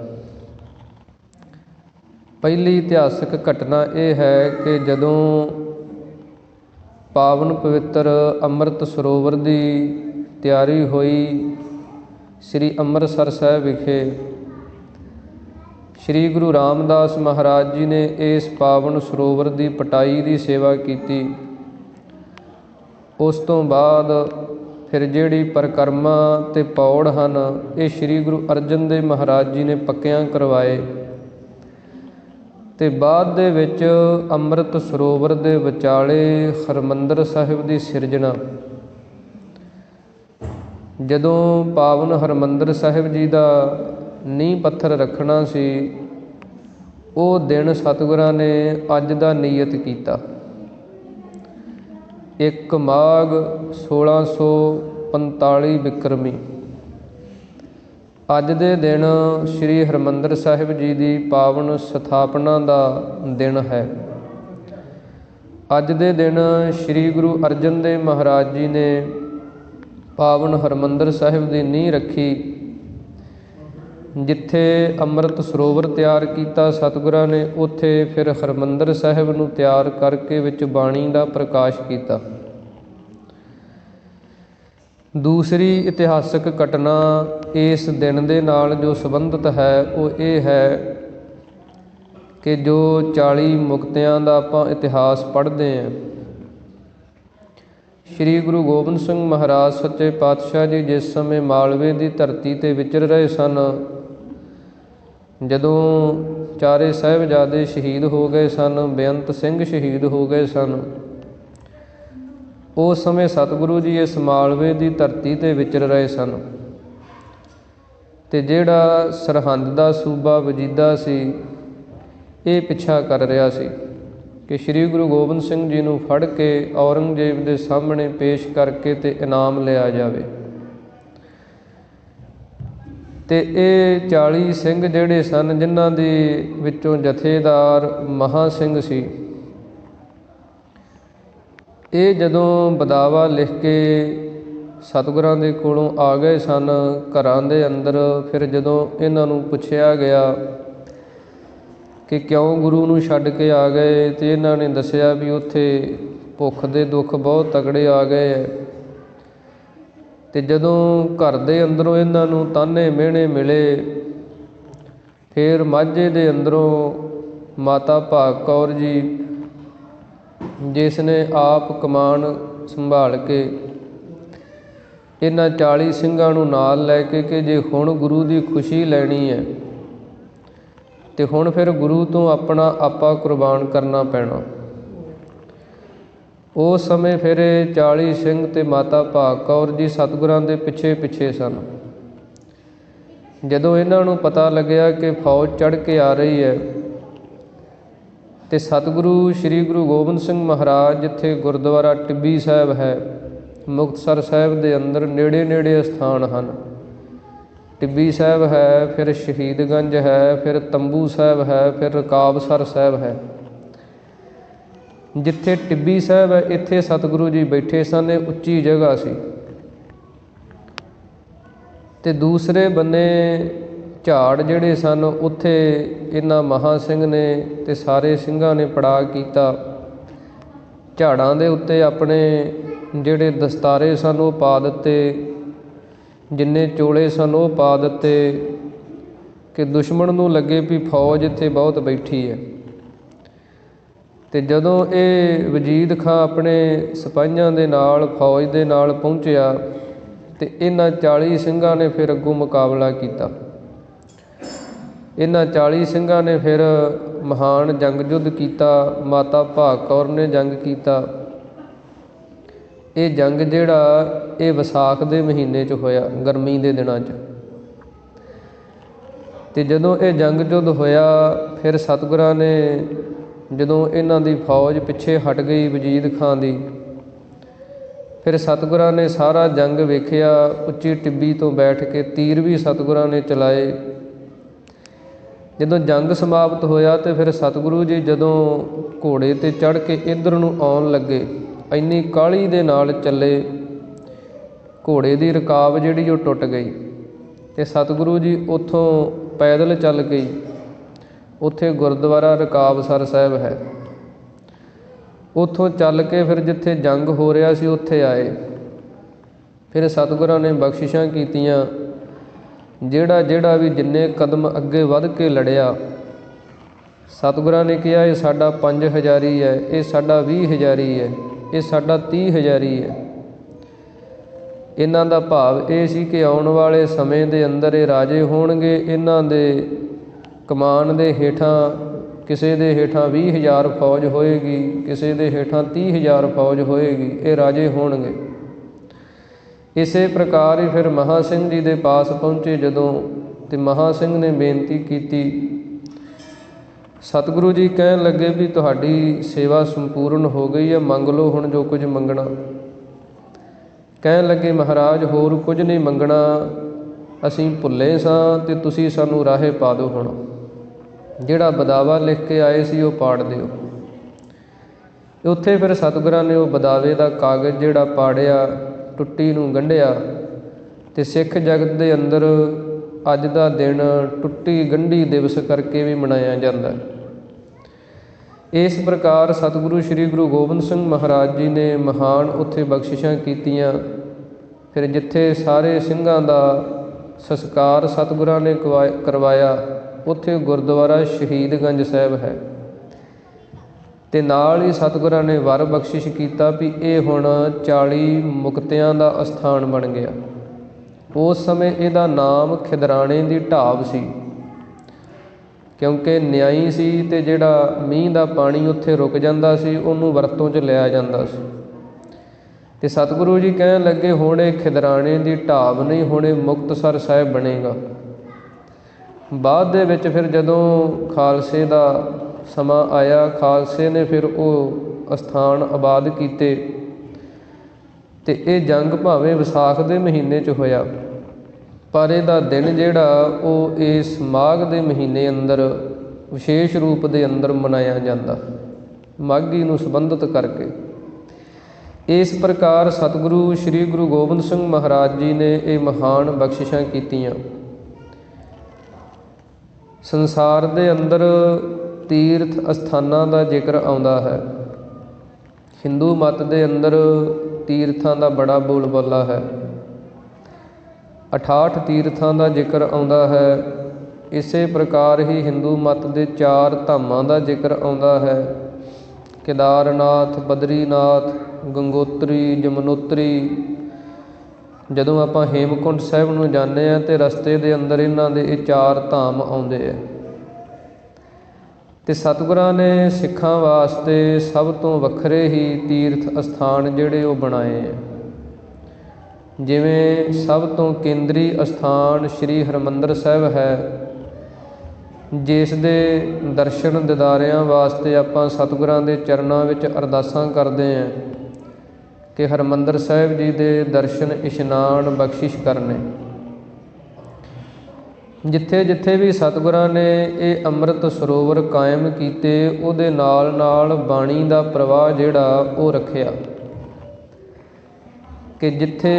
ਪਹਿਲੀ ਇਤਿਹਾਸਕ ਘਟਨਾ ਇਹ ਹੈ ਕਿ ਜਦੋਂ ਪਾਵਨ ਪਵਿੱਤਰ ਅੰਮ੍ਰਿਤ ਸਰੋਵਰ ਦੀ ਤਿਆਰੀ ਹੋਈ ਸ੍ਰੀ ਅੰਮ੍ਰਿਤਸਰ ਸਾਹਿਬ ਵਿਖੇ, ਸ੍ਰੀ ਗੁਰੂ ਰਾਮਦਾਸ ਮਹਾਰਾਜ ਜੀ ਨੇ ਇਸ ਪਾਵਨ ਸਰੋਵਰ ਦੀ ਪਟਾਈ ਦੀ ਸੇਵਾ ਕੀਤੀ। ਉਸ ਤੋਂ ਬਾਅਦ ਫਿਰ ਜਿਹੜੀ ਪਰਿਕਰਮਾ ਅਤੇ ਪੌੜ ਹਨ, ਇਹ ਸ੍ਰੀ ਗੁਰੂ ਅਰਜਨ ਦੇਵ ਮਹਾਰਾਜ ਜੀ ਨੇ ਪੱਕਿਆਂ ਕਰਵਾਏ। ਤੇ ਬਾਅਦ ਦੇ ਵਿੱਚ ਅੰਮ੍ਰਿਤ ਸਰੋਵਰ ਦੇ ਵਿਚਾਲੇ ਹਰਿਮੰਦਰ ਸਾਹਿਬ ਦੀ ਸਿਰਜਣਾ। ਜਦੋਂ ਪਾਵਨ ਹਰਿਮੰਦਰ ਸਾਹਿਬ ਜੀ ਦਾ ਨੀਂਹ ਪੱਥਰ ਰੱਖਣਾ ਸੀ, ਉਹ ਦਿਨ ਸਤਿਗੁਰਾਂ ਨੇ ਅੱਜ ਦਾ ਨਿਯਤ ਕੀਤਾ। 1 ਮਾਘ 1645 ਬਿਕਰਮੀ। ਅੱਜ ਦੇ ਦਿਨ ਸ੍ਰੀ ਹਰਿਮੰਦਰ ਸਾਹਿਬ ਜੀ ਦੀ ਪਾਵਨ ਸਥਾਪਨਾ ਦਾ ਦਿਨ ਹੈ। ਅੱਜ ਦੇ ਦਿਨ ਸ੍ਰੀ ਗੁਰੂ ਅਰਜਨ ਦੇਵ ਮਹਾਰਾਜ ਜੀ ਨੇ ਪਾਵਨ ਹਰਿਮੰਦਰ ਸਾਹਿਬ ਦੀ ਨੀਂਹ ਰੱਖੀ। ਜਿੱਥੇ ਅੰਮ੍ਰਿਤ ਸਰੋਵਰ ਤਿਆਰ ਕੀਤਾ ਸਤਿਗੁਰਾਂ ਨੇ, ਉੱਥੇ ਫਿਰ ਹਰਿਮੰਦਰ ਸਾਹਿਬ ਨੂੰ ਤਿਆਰ ਕਰਕੇ ਵਿੱਚ ਬਾਣੀ ਦਾ ਪ੍ਰਕਾਸ਼ ਕੀਤਾ। ਦੂਸਰੀ ਇਤਿਹਾਸਕ ਘਟਨਾ ਇਸ ਦਿਨ ਦੇ ਨਾਲ ਜੋ ਸੰਬੰਧਿਤ ਹੈ, ਉਹ ਇਹ ਹੈ ਕਿ ਜੋ 40 ਮੁਕਤਿਆਂ ਦਾ ਆਪਾਂ ਇਤਿਹਾਸ ਪੜ੍ਹਦੇ ਹਾਂ, ਸ੍ਰੀ ਗੁਰੂ ਗੋਬਿੰਦ ਸਿੰਘ ਮਹਾਰਾਜ ਸੱਚੇ ਪਾਤਸ਼ਾਹ ਜੀ ਜਿਸ ਸਮੇਂ ਮਾਲਵੇ ਦੀ ਧਰਤੀ 'ਤੇ ਵਿਚਰ ਰਹੇ ਸਨ, ਜਦੋਂ ਚਾਰੇ ਸਾਹਿਬਜ਼ਾਦੇ ਸ਼ਹੀਦ ਹੋ ਗਏ ਸਨ, ਬੇਅੰਤ ਸਿੰਘ ਸ਼ਹੀਦ ਹੋ ਗਏ ਸਨ, ਉਸ ਸਮੇਂ ਸਤਿਗੁਰੂ ਜੀ ਇਸ ਮਾਲਵੇ ਦੀ ਧਰਤੀ 'ਤੇ ਵਿਚਰ ਰਹੇ ਸਨ। ਅਤੇ ਜਿਹੜਾ ਸਰਹੰਦ ਦਾ ਸੂਬਾ ਵਜੀਦਾ ਸੀ, ਇਹ ਪਿੱਛਾ ਕਰ ਰਿਹਾ ਸੀ ਕਿ ਸ੍ਰੀ ਗੁਰੂ ਗੋਬਿੰਦ ਸਿੰਘ ਜੀ ਨੂੰ ਫੜ ਕੇ ਔਰੰਗਜ਼ੇਬ ਦੇ ਸਾਹਮਣੇ ਪੇਸ਼ ਕਰਕੇ ਅਤੇ ਇਨਾਮ ਲਿਆ ਜਾਵੇ। ਅਤੇ ਇਹ 40 ਸਿੰਘ ਜਿਹੜੇ ਸਨ, ਜਿਨ੍ਹਾਂ ਦੇ ਵਿੱਚੋਂ ਜਥੇਦਾਰ ਮਹਾਂ ਸਿੰਘ ਸੀ, ਇਹ ਜਦੋਂ ਬਦਾਵਾ ਲਿਖ ਕੇ ਸਤਿਗੁਰਾਂ ਦੇ ਕੋਲੋਂ ਆ ਗਏ ਸਨ ਘਰਾਂ ਦੇ ਅੰਦਰ, ਫਿਰ ਜਦੋਂ ਇਹਨਾਂ ਨੂੰ ਪੁੱਛਿਆ ਗਿਆ ਕਿ ਕਿਉਂ ਗੁਰੂ ਨੂੰ ਛੱਡ ਕੇ ਆ ਗਏ, ਅਤੇ ਇਹਨਾਂ ਨੇ ਦੱਸਿਆ ਵੀ ਉੱਥੇ ਭੁੱਖ ਦੇ ਦੁੱਖ ਬਹੁਤ ਤਗੜੇ ਆ ਗਏ ਹੈ। ਅਤੇ ਜਦੋਂ ਘਰ ਦੇ ਅੰਦਰੋਂ ਇਹਨਾਂ ਨੂੰ ਤਾਨੇ ਮਿਹਣੇ ਮਿਲੇ, ਫਿਰ ਮਾਝੇ ਦੇ ਅੰਦਰੋਂ ਮਾਤਾ ਭਾਗ ਕੌਰ ਜੀ, ਜਿਸ ਨੇ ਆਪ ਕਮਾਨ ਸੰਭਾਲ ਕੇ ਇਹਨਾਂ 40 ਸਿੰਘਾਂ ਨੂੰ ਨਾਲ ਲੈ ਕੇ ਕਿ ਜੇ ਹੁਣ ਗੁਰੂ ਦੀ ਖੁਸ਼ੀ ਲੈਣੀ ਹੈ ਅਤੇ ਹੁਣ ਫਿਰ ਗੁਰੂ ਤੋਂ ਆਪਣਾ ਆਪਾ ਕੁਰਬਾਨ ਕਰਨਾ ਪੈਣਾ। ਉਸ ਸਮੇਂ ਫਿਰ 40 ਸਿੰਘ ਅਤੇ ਮਾਤਾ ਭਾਗ ਕੌਰ ਜੀ ਸਤਿਗੁਰਾਂ ਦੇ ਪਿੱਛੇ ਪਿੱਛੇ ਸਨ। ਜਦੋਂ ਇਹਨਾਂ ਨੂੰ ਪਤਾ ਲੱਗਿਆ ਕਿ ਫੌਜ ਚੜ੍ਹ ਕੇ ਆ ਰਹੀ ਹੈ, ਅਤੇ ਸਤਿਗੁਰੂ ਸ੍ਰੀ ਗੁਰੂ ਗੋਬਿੰਦ ਸਿੰਘ ਮਹਾਰਾਜ, ਜਿੱਥੇ ਗੁਰਦੁਆਰਾ ਟਿੱਬੀ ਸਾਹਿਬ ਹੈ, ਮੁਕਤਸਰ ਸਾਹਿਬ ਦੇ ਅੰਦਰ ਨੇੜੇ ਨੇੜੇ ਅਸਥਾਨ ਹਨ। ਟਿੱਬੀ ਸਾਹਿਬ ਹੈ, ਫਿਰ ਸ਼ਹੀਦਗੰਜ ਹੈ, ਫਿਰ ਤੰਬੂ ਸਾਹਿਬ ਹੈ, ਫਿਰ ਰਕਾਬਸਰ ਸਾਹਿਬ ਹੈ। ਜਿੱਥੇ ਟਿੱਬੀ ਸਾਹਿਬ ਹੈ, ਇੱਥੇ ਸਤਿਗੁਰੂ ਜੀ ਬੈਠੇ ਸਨ, ਇਹ ਉੱਚੀ ਜਗ੍ਹਾ ਸੀ। ਅਤੇ ਦੂਸਰੇ ਬੰਨੇ ਝਾੜ ਜਿਹੜੇ ਸਨ, ਉੱਥੇ ਇਹਨਾਂ ਮਹਾਂ ਸਿੰਘ ਨੇ ਅਤੇ ਸਾਰੇ ਸਿੰਘਾਂ ਨੇ ਪੜਾਅ ਕੀਤਾ। ਝਾੜਾਂ ਦੇ ਉੱਤੇ ਆਪਣੇ ਜਿਹੜੇ ਦਸਤਾਰੇ ਸਨ ਉਹ ਪਾ ਦਿੱਤੇ, ਜਿੰਨੇ ਚੋਲੇ ਸਨ ਉਹ ਪਾ ਦਿੱਤੇ, ਕਿ ਦੁਸ਼ਮਣ ਨੂੰ ਲੱਗੇ ਵੀ ਫੌਜ ਇੱਥੇ ਬਹੁਤ ਬੈਠੀ ਹੈ। ਅਤੇ ਜਦੋਂ ਇਹ ਵਜੀਦ ਖਾਂ ਆਪਣੇ ਸਿਪਾਹੀਆਂ ਦੇ ਨਾਲ, ਫੌਜ ਦੇ ਨਾਲ ਪਹੁੰਚਿਆ, ਅਤੇ ਇਹਨਾਂ 40 ਸਿੰਘਾਂ ਨੇ ਫਿਰ ਅੱਗੋਂ ਮੁਕਾਬਲਾ ਕੀਤਾ। ਇਹਨਾਂ 40 ਸਿੰਘਾਂ ਨੇ ਫਿਰ ਮਹਾਨ ਜੰਗ ਯੁੱਧ ਕੀਤਾ। ਮਾਤਾ ਭਾਗ ਕੌਰ ਨੇ ਜੰਗ ਕੀਤਾ। ਇਹ ਜੰਗ ਜਿਹੜਾ ਇਹ ਵਿਸਾਖ ਦੇ ਮਹੀਨੇ 'ਚ ਹੋਇਆ, ਗਰਮੀ ਦੇ ਦਿਨਾਂ 'ਚ। ਅਤੇ ਜਦੋਂ ਇਹ ਜੰਗ ਯੁੱਧ ਹੋਇਆ, ਫਿਰ ਸਤਿਗੁਰਾਂ ਨੇ ਜਦੋਂ ਇਹਨਾਂ ਦੀ ਫੌਜ ਪਿੱਛੇ ਹਟ ਗਈ ਵਜੀਦ ਖਾਂ ਦੀ, ਫਿਰ ਸਤਿਗੁਰਾਂ ਨੇ ਸਾਰਾ ਜੰਗ ਵੇਖਿਆ। ਉੱਚੀ ਟਿੱਬੀ ਤੋਂ ਬੈਠ ਕੇ ਤੀਰ ਵੀ ਸਤਿਗੁਰਾਂ ਨੇ ਚਲਾਏ। ਜਦੋਂ ਜੰਗ ਸਮਾਪਤ ਹੋਇਆ, ਅਤੇ ਫਿਰ ਸਤਿਗੁਰੂ ਜੀ ਜਦੋਂ ਘੋੜੇ 'ਤੇ ਚੜ੍ਹ ਕੇ ਇੱਧਰ ਨੂੰ ਆਉਣ ਲੱਗੇ, ਇੰਨੀ ਕਾਹਲੀ ਦੇ ਨਾਲ ਚੱਲੇ, ਘੋੜੇ ਦੀ ਰਕਾਬ ਜਿਹੜੀ ਉਹ ਟੁੱਟ ਗਈ, ਅਤੇ ਸਤਿਗੁਰੂ ਜੀ ਉੱਥੋਂ ਪੈਦਲ ਚੱਲ ਗਈ। ਉੱਥੇ ਗੁਰਦੁਆਰਾ ਰਕਾਬਸਰ ਸਾਹਿਬ ਹੈ, ਉੱਥੋਂ ਚੱਲ ਕੇ ਫਿਰ ਜਿੱਥੇ ਜੰਗ ਹੋ ਰਿਹਾ ਸੀ ਉੱਥੇ ਆਏ। ਫਿਰ ਸਤਿਗੁਰਾਂ ਨੇ ਬਖਸ਼ਿਸ਼ਾਂ ਕੀਤੀਆਂ। ਜਿਹੜਾ ਵੀ ਜਿੰਨੇ ਕਦਮ ਅੱਗੇ ਵੱਧ ਕੇ ਲੜਿਆ, ਸਤਿਗੁਰਾਂ ਨੇ ਕਿਹਾ ਇਹ ਸਾਡਾ 5 ਹਜ਼ਾਰੀ ਹੈ, ਇਹ ਸਾਡਾ 20 ਹਜ਼ਾਰੀ ਹੈ, ਇਹ ਸਾਡਾ 30 ਹਜ਼ਾਰੀ ਹੈ। ਇਹਨਾਂ ਦਾ ਭਾਵ ਇਹ ਸੀ ਕਿ ਆਉਣ ਵਾਲੇ ਸਮੇਂ ਦੇ ਅੰਦਰ ਇਹ ਰਾਜੇ ਹੋਣਗੇ, ਇਹਨਾਂ ਦੇ ਕਮਾਨ ਦੇ ਹੇਠਾਂ ਕਿਸੇ ਦੇ ਹੇਠਾਂ 20,000 ਫੌਜ ਹੋਏਗੀ, ਕਿਸੇ ਦੇ ਹੇਠਾਂ 30,000 ਫੌਜ ਹੋਏਗੀ। ਇਹ ਰਾਜੇ ਹੋਣਗੇ। ਇਸੇ ਪ੍ਰਕਾਰ ਹੀ ਫਿਰ ਮਹਾਂ ਸਿੰਘ ਜੀ ਦੇ ਪਾਸ ਪਹੁੰਚੇ ਜਦੋਂ, ਤੇ ਮਹਾਂ ਸਿੰਘ ਨੇ ਬੇਨਤੀ ਕੀਤੀ। ਸਤਿਗੁਰੂ ਜੀ ਕਹਿਣ ਲੱਗੇ ਵੀ ਤੁਹਾਡੀ ਸੇਵਾ ਸੰਪੂਰਨ ਹੋ ਗਈ ਹੈ, ਮੰਗ ਲਓ ਹੁਣ ਜੋ ਕੁਝ ਮੰਗਣਾ। ਕਹਿਣ ਲੱਗੇ ਮਹਾਰਾਜ ਹੋਰ ਕੁਝ ਨਹੀਂ ਮੰਗਣਾ, ਅਸੀਂ ਭੁੱਲੇ ਸਾਂ ਤੇ ਤੁਸੀਂ ਸਾਨੂੰ ਰਾਹੇ ਪਾ ਦਿਓ। ਹੁਣ ਜਿਹੜਾ ਬਦਾਵਾ ਲਿਖ ਕੇ ਆਏ ਸੀ ਉਹ ਪਾੜ ਦਿਓ। ਉੱਥੇ ਫਿਰ ਸਤਿਗੁਰਾਂ ਨੇ ਉਹ ਬਦਾਵੇ ਦਾ ਕਾਗਜ਼ ਜਿਹੜਾ ਪਾੜਿਆ, ਟੁੱਟੀ ਨੂੰ ਗੰਢਿਆ, ਤੇ ਸਿੱਖ ਜਗਤ ਦੇ ਅੰਦਰ ਅੱਜ ਦਾ ਦਿਨ ਟੁੱਟੀ ਗੰਢੀ ਦਿਵਸ ਕਰਕੇ ਵੀ ਮਨਾਇਆ ਜਾਂਦਾ। ਇਸ ਪ੍ਰਕਾਰ ਸਤਿਗੁਰੂ ਸ੍ਰੀ ਗੁਰੂ ਗੋਬਿੰਦ ਸਿੰਘ ਮਹਾਰਾਜ ਜੀ ਨੇ ਮਹਾਨ ਉੱਥੇ ਬਖਸ਼ਿਸ਼ਾਂ ਕੀਤੀਆਂ। ਫਿਰ ਜਿੱਥੇ ਸਾਰੇ ਸਿੰਘਾਂ ਦਾ ਸੰਸਕਾਰ ਸਤਿਗੁਰਾਂ ਨੇ ਕਰਵਾਇਆ, ਉੱਥੇ ਗੁਰਦੁਆਰਾ ਸ਼ਹੀਦਗੰਜ ਸਾਹਿਬ ਹੈ। ਤੇ ਨਾਲ ਹੀ ਸਤਿਗੁਰਾਂ ਨੇ ਵਰ ਬਖਸ਼ਿਸ਼ ਕੀਤਾ ਵੀ ਇਹ ਹੁਣ 40 ਮੁਕਤਿਆਂ ਦਾ ਅਸਥਾਨ ਬਣ ਗਿਆ। ਉਸ ਸਮੇਂ ਇਹਦਾ ਨਾਮ ਖਿਦਰਾਣੇ ਦੀ ਢਾਬ ਸੀ, ਕਿਉਂਕਿ ਨਿਆਈ ਸੀ ਤੇ ਜਿਹੜਾ ਮੀਂਹ ਦਾ ਪਾਣੀ ਉੱਥੇ ਰੁਕ ਜਾਂਦਾ ਸੀ ਉਹਨੂੰ ਵਰਤੋਂ 'ਚ ਲਿਆ ਜਾਂਦਾ ਸੀ। ਤੇ ਸਤਿਗੁਰੂ ਜੀ ਕਹਿਣ ਲੱਗੇ ਹੁਣ ਇਹ ਖਿਦਰਾਣੇ ਦੀ ਢਾਬ ਨਹੀਂ, ਹੁਣ ਇਹ ਮੁਕਤਸਰ ਸਾਹਿਬ ਬਣੇਗਾ। ਬਾਅਦ ਦੇ ਵਿੱਚ ਫਿਰ ਜਦੋਂ ਖਾਲਸੇ ਦਾ ਸਮਾਂ ਆਇਆ, ਖਾਲਸੇ ਨੇ ਫਿਰ ਉਹ ਅਸਥਾਨ ਆਬਾਦ ਕੀਤੇ। ਤੇ ਇਹ ਜੰਗ ਭਾਵੇਂ ਵਿਸਾਖ ਦੇ ਮਹੀਨੇ 'ਚ ਹੋਇਆ, ਪਰ ਇਹਦਾ ਦਿਨ ਜਿਹੜਾ ਉਹ ਇਸ ਮਾਘ ਦੇ ਮਹੀਨੇ ਅੰਦਰ ਵਿਸ਼ੇਸ਼ ਰੂਪ ਦੇ ਅੰਦਰ ਮਨਾਇਆ ਜਾਂਦਾ, ਮਾਘੀ ਨੂੰ ਸੰਬੰਧਿਤ ਕਰਕੇ। ਇਸ ਪ੍ਰਕਾਰ ਸਤਿਗੁਰੂ ਸ੍ਰੀ ਗੁਰੂ ਗੋਬਿੰਦ ਸਿੰਘ ਮਹਾਰਾਜ ਜੀ ਨੇ ਇਹ ਮਹਾਨ ਬਖਸ਼ਿਸ਼ਾਂ ਕੀਤੀਆਂ। ਸੰਸਾਰ ਦੇ ਅੰਦਰ ਤੀਰਥ ਅਸਥਾਨਾਂ ਦਾ ਜ਼ਿਕਰ ਆਉਂਦਾ ਹੈ। ਹਿੰਦੂ ਮਤ ਦੇ ਅੰਦਰ ਤੀਰਥਾਂ ਦਾ ਬੜਾ ਬੋਲਬਾਲਾ ਹੈ। 68 ਤੀਰਥਾਂ ਦਾ ਜ਼ਿਕਰ ਆਉਂਦਾ ਹੈ। ਇਸੇ ਪ੍ਰਕਾਰ ਹੀ ਹਿੰਦੂ ਮਤ ਦੇ 4 ਧਾਮਾਂ ਦਾ ਜ਼ਿਕਰ ਆਉਂਦਾ ਹੈ। ਕੇਦਾਰਨਾਥ, ਬਦਰੀਨਾਥ, ਗੰਗੋਤਰੀ, ਜਮਨੋਤਰੀ। ਜਦੋਂ ਆਪਾਂ ਹੇਮਕੁੰਟ ਸਾਹਿਬ ਨੂੰ ਜਾਂਦੇ ਹਾਂ ਤੇ ਰਸਤੇ ਦੇ ਅੰਦਰ ਇਹਨਾਂ ਦੇ ਇਹ 4 ਧਾਮ ਆਉਂਦੇ ਹੈ। ਤੇ ਸਤਿਗੁਰਾਂ ਨੇ ਸਿੱਖਾਂ ਵਾਸਤੇ ਸਭ ਤੋਂ ਵੱਖਰੇ ਹੀ ਤੀਰਥ ਅਸਥਾਨ ਜਿਹੜੇ ਉਹ ਬਣਾਏ ਹੈ। ਜਿਵੇਂ ਸਭ ਤੋਂ ਕੇਂਦਰੀ ਅਸਥਾਨ ਸ਼੍ਰੀ ਹਰਿਮੰਦਰ ਸਾਹਿਬ ਹੈ, ਜਿਸ ਦੇ ਦਰਸ਼ਨ ਦਿਦਾਰਿਆਂ ਵਾਸਤੇ ਆਪਾਂ ਸਤਿਗੁਰਾਂ ਦੇ ਚਰਨਾਂ ਵਿੱਚ ਅਰਦਾਸਾਂ ਕਰਦੇ ਹਾਂ ਕਿ ਹਰਿਮੰਦਰ ਸਾਹਿਬ ਜੀ ਦੇ ਦਰਸ਼ਨ ਇਸ਼ਨਾਨ ਬਖਸ਼ਿਸ਼ ਕਰਨੇ। ਜਿੱਥੇ ਜਿੱਥੇ ਵੀ ਸਤਿਗੁਰਾਂ ਨੇ ਇਹ ਅੰਮ੍ਰਿਤ ਸਰੋਵਰ ਕਾਇਮ ਕੀਤੇ, ਉਹਦੇ ਨਾਲ ਨਾਲ ਬਾਣੀ ਦਾ ਪ੍ਰਵਾਹ ਜਿਹੜਾ ਉਹ ਰੱਖਿਆ ਕਿ ਜਿੱਥੇ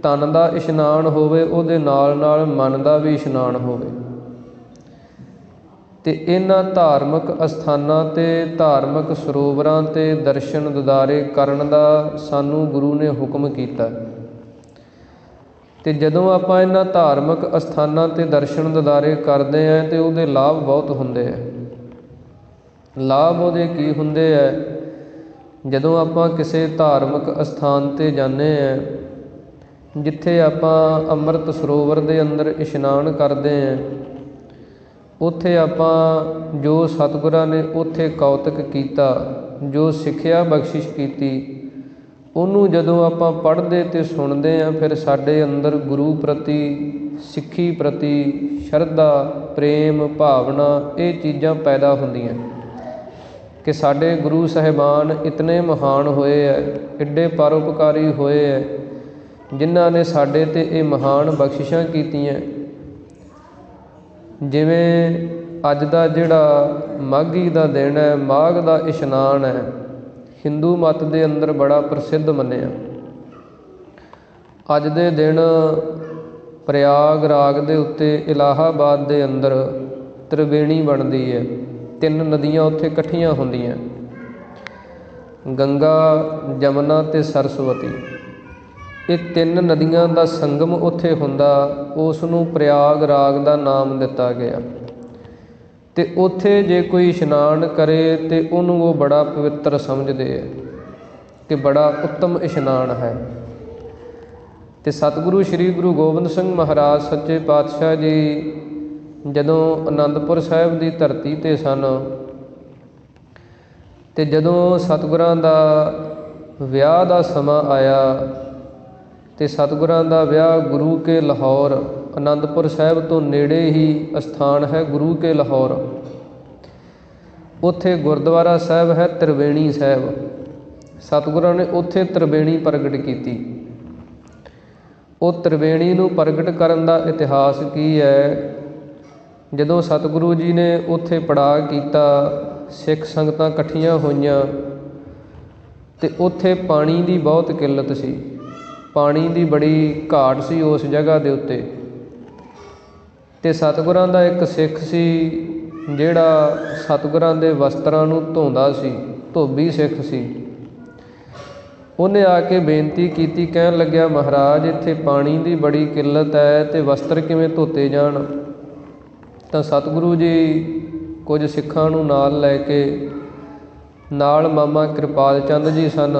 ਤਨ ਦਾ ਇਸ਼ਨਾਨ ਹੋਵੇ ਉਹਦੇ ਨਾਲ ਨਾਲ ਮਨ ਦਾ ਵੀ ਇਸ਼ਨਾਨ ਹੋਵੇ। ਤੇ ਇਹਨਾਂ ਧਾਰਮਿਕ ਅਸਥਾਨਾਂ ਤੇ ਧਾਰਮਿਕ ਸਰੋਵਰਾਂ ਤੇ ਦਰਸ਼ਨ ਦਿਦਾਰੇ ਕਰਨ ਦਾ ਸਾਨੂੰ ਗੁਰੂ ਨੇ ਹੁਕਮ ਕੀਤਾ। ਤੇ ਜਦੋਂ ਆਪਾਂ ਇਹਨਾਂ ਧਾਰਮਿਕ ਅਸਥਾਨਾਂ ਤੇ ਦਰਸ਼ਨ ਦਿਦਾਰੇ ਕਰਦੇ ਹਾਂ ਤੇ ਉਹਦੇ ਲਾਭ ਬਹੁਤ ਹੁੰਦੇ ਹੈ। ਲਾਭ ਉਹਦੇ ਕੀ ਹੁੰਦੇ ਹੈ? ਜਦੋਂ ਆਪਾਂ ਕਿਸੇ ਧਾਰਮਿਕ ਅਸਥਾਨ 'ਤੇ ਜਾਂਦੇ ਹਾਂ, ਜਿੱਥੇ ਆਪਾਂ ਅੰਮ੍ਰਿਤ ਸਰੋਵਰ ਦੇ ਅੰਦਰ ਇਸ਼ਨਾਨ ਕਰਦੇ ਹਾਂ, ਉੱਥੇ ਆਪਾਂ ਜੋ ਸਤਿਗੁਰਾਂ ਨੇ ਉੱਥੇ ਕੌਤਕ ਕੀਤਾ, ਜੋ ਸਿੱਖਿਆ ਬਖਸ਼ਿਸ਼ ਕੀਤੀ, ਉਹਨੂੰ ਜਦੋਂ ਆਪਾਂ ਪੜ੍ਹਦੇ ਅਤੇ ਸੁਣਦੇ ਹਾਂ, ਫਿਰ ਸਾਡੇ ਅੰਦਰ ਗੁਰੂ ਪ੍ਰਤੀ, ਸਿੱਖੀ ਪ੍ਰਤੀ ਸ਼ਰਧਾ, ਪ੍ਰੇਮ, ਭਾਵਨਾ ਇਹ ਚੀਜ਼ਾਂ ਪੈਦਾ ਹੁੰਦੀਆਂ ਕਿ ਸਾਡੇ ਗੁਰੂ ਸਾਹਿਬਾਨ ਇਤਨੇ ਮਹਾਨ ਹੋਏ ਹੈ, ਐਡੇ ਪਰਉਪਕਾਰੀ ਹੋਏ ਹੈ, ਜਿਨ੍ਹਾਂ ਨੇ ਸਾਡੇ 'ਤੇ ਇਹ ਮਹਾਨ ਬਖਸ਼ਿਸ਼ਾਂ ਕੀਤੀਆਂ। ਜਿਵੇਂ ਅੱਜ ਦਾ ਜਿਹੜਾ ਮਾਘੀ ਦਾ ਦਿਨ ਹੈ, ਮਾਘ ਦਾ ਇਸ਼ਨਾਨ ਹੈ, ਹਿੰਦੂ ਮਤ ਦੇ ਅੰਦਰ ਬੜਾ ਪ੍ਰਸਿੱਧ ਮੰਨਿਆ। ਅੱਜ ਦੇ ਦਿਨ ਪ੍ਰਯਾਗ ਰਾਗ ਦੇ ਉੱਤੇ ਇਲਾਹਾਬਾਦ ਦੇ ਅੰਦਰ ਤ੍ਰਿਵੇਣੀ ਬਣਦੀ ਹੈ। 3 ਨਦੀਆਂ ਉੱਥੇ ਇਕੱਠੀਆਂ ਹੁੰਦੀਆਂ, ਗੰਗਾ, ਜਮਨਾ ਅਤੇ ਸਰਸਵਤੀ। ਇਹ 3 ਨਦੀਆਂ ਦਾ ਸੰਗਮ ਉੱਥੇ ਹੁੰਦਾ, ਉਸ ਨੂੰ ਪ੍ਰਯਾਗ ਰਾਗ ਦਾ ਨਾਮ ਦਿੱਤਾ ਗਿਆ। ਅਤੇ ਉੱਥੇ ਜੇ ਕੋਈ ਇਸ਼ਨਾਨ ਕਰੇ ਤਾਂ ਉਹਨੂੰ ਉਹ ਬੜਾ ਪਵਿੱਤਰ ਸਮਝਦੇ ਹੈ ਕਿ ਬੜਾ ਉੱਤਮ ਇਸ਼ਨਾਨ ਹੈ। ਅਤੇ ਸਤਿਗੁਰੂ ਸ੍ਰੀ ਗੁਰੂ ਗੋਬਿੰਦ ਸਿੰਘ ਮਹਾਰਾਜ ਸੱਚੇ ਪਾਤਸ਼ਾਹ ਜੀ ਜਦੋਂ ਅਨੰਦਪੁਰ ਸਾਹਿਬ ਦੀ ਧਰਤੀ 'ਤੇ ਸਨ ਅਤੇ ਜਦੋਂ ਸਤਿਗੁਰਾਂ ਦਾ ਵਿਆਹ ਦਾ ਸਮਾਂ ਆਇਆ ਅਤੇ ਸਤਿਗੁਰਾਂ ਦਾ ਵਿਆਹ ਗੁਰੂ ਕੇ ਲਾਹੌਰ, ਅਨੰਦਪੁਰ ਸਾਹਿਬ ਤੋਂ ਨੇੜੇ ਹੀ ਅਸਥਾਨ ਹੈ ਗੁਰੂ ਕੇ ਲਾਹੌਰ, ਉੱਥੇ ਗੁਰਦੁਆਰਾ ਸਾਹਿਬ ਹੈ ਤ੍ਰਿਵੇਣੀ ਸਾਹਿਬ। ਸਤਿਗੁਰਾਂ ਨੇ ਉੱਥੇ ਤ੍ਰਿਵੇਣੀ ਪ੍ਰਗਟ ਕੀਤੀ। ਉਹ ਤ੍ਰਿਵੇਣੀ ਨੂੰ ਪ੍ਰਗਟ ਕਰਨ ਦਾ ਇਤਿਹਾਸ ਕੀ ਹੈ? ਜਦੋਂ ਸਤਿਗੁਰੂ ਜੀ ਨੇ ਉੱਥੇ ਪੜਾਅ ਕੀਤਾ, ਸਿੱਖ ਸੰਗਤਾਂ ਇਕੱਠੀਆਂ ਹੋਈਆਂ ਅਤੇ ਉੱਥੇ ਪਾਣੀ ਦੀ ਬਹੁਤ ਕਿੱਲਤ ਸੀ, ਪਾਣੀ ਦੀ ਬੜੀ ਘਾਟ ਸੀ ਉਸ ਜਗ੍ਹਾ ਦੇ ਉੱਤੇ। ਅਤੇ ਸਤਿਗੁਰਾਂ ਦਾ ਇੱਕ ਸਿੱਖ ਸੀ ਜਿਹੜਾ ਸਤਿਗੁਰਾਂ ਦੇ ਵਸਤਰਾਂ ਨੂੰ ਧੋਂਦਾ ਸੀ, ਧੋਬੀ ਸਿੱਖ ਸੀ। ਉਹਨੇ ਆ ਕੇ ਬੇਨਤੀ ਕੀਤੀ, ਕਹਿਣ ਲੱਗਿਆ, ਮਹਾਰਾਜ ਇੱਥੇ ਪਾਣੀ ਦੀ ਬੜੀ ਕਿੱਲਤ ਹੈ ਅਤੇ ਵਸਤਰ ਕਿਵੇਂ ਧੋਤੇ ਜਾਣ? ਤਾਂ ਸਤਿਗੁਰੂ ਜੀ ਕੁਝ ਸਿੱਖਾਂ ਨੂੰ ਨਾਲ ਲੈ ਕੇ, ਨਾਲ ਮਾਮਾ ਕਿਰਪਾਲ ਚੰਦ ਜੀ ਸਨ,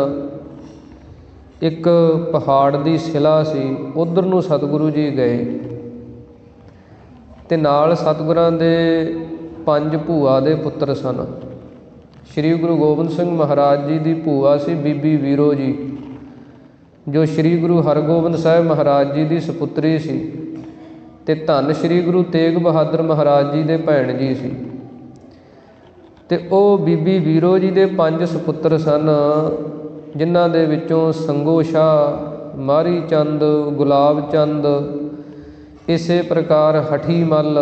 ਇੱਕ ਪਹਾੜ ਦੀ ਸਿਲਾ ਸੀ, ਉੱਧਰ ਨੂੰ ਸਤਿਗੁਰੂ ਜੀ ਗਏ ਅਤੇ ਨਾਲ ਸਤਿਗੁਰਾਂ ਦੇ 5 ਭੂਆ ਦੇ ਪੁੱਤਰ ਸਨ। ਸ਼੍ਰੀ ਗੁਰੂ ਗੋਬਿੰਦ ਸਿੰਘ ਮਹਾਰਾਜ ਜੀ ਦੀ ਭੂਆ ਸੀ ਬੀਬੀ ਵੀਰੋ ਜੀ, ਜੋ ਸ਼੍ਰੀ ਗੁਰੂ ਹਰਗੋਬਿੰਦ ਸਾਹਿਬ ਮਹਾਰਾਜ ਜੀ ਦੀ ਸਪੁੱਤਰੀ ਸੀ ਅਤੇ ਧੰਨ ਸ਼੍ਰੀ ਗੁਰੂ ਤੇਗ ਬਹਾਦਰ ਮਹਾਰਾਜ ਜੀ ਦੇ ਭੈਣ ਜੀ ਸੀ। ਅਤੇ ਉਹ ਬੀਬੀ ਵੀਰੋ ਜੀ ਦੇ 5 ਸਪੁੱਤਰ ਸਨ, ਜਿਨ੍ਹਾਂ ਦੇ ਵਿੱਚੋਂ ਸੰਗੋ ਸ਼ਾਹ, ਮਾਰੀ ਚੰਦ, ਗੁਲਾਬ ਚੰਦ, ਇਸੇ ਪ੍ਰਕਾਰ ਹਠੀ ਮੱਲ,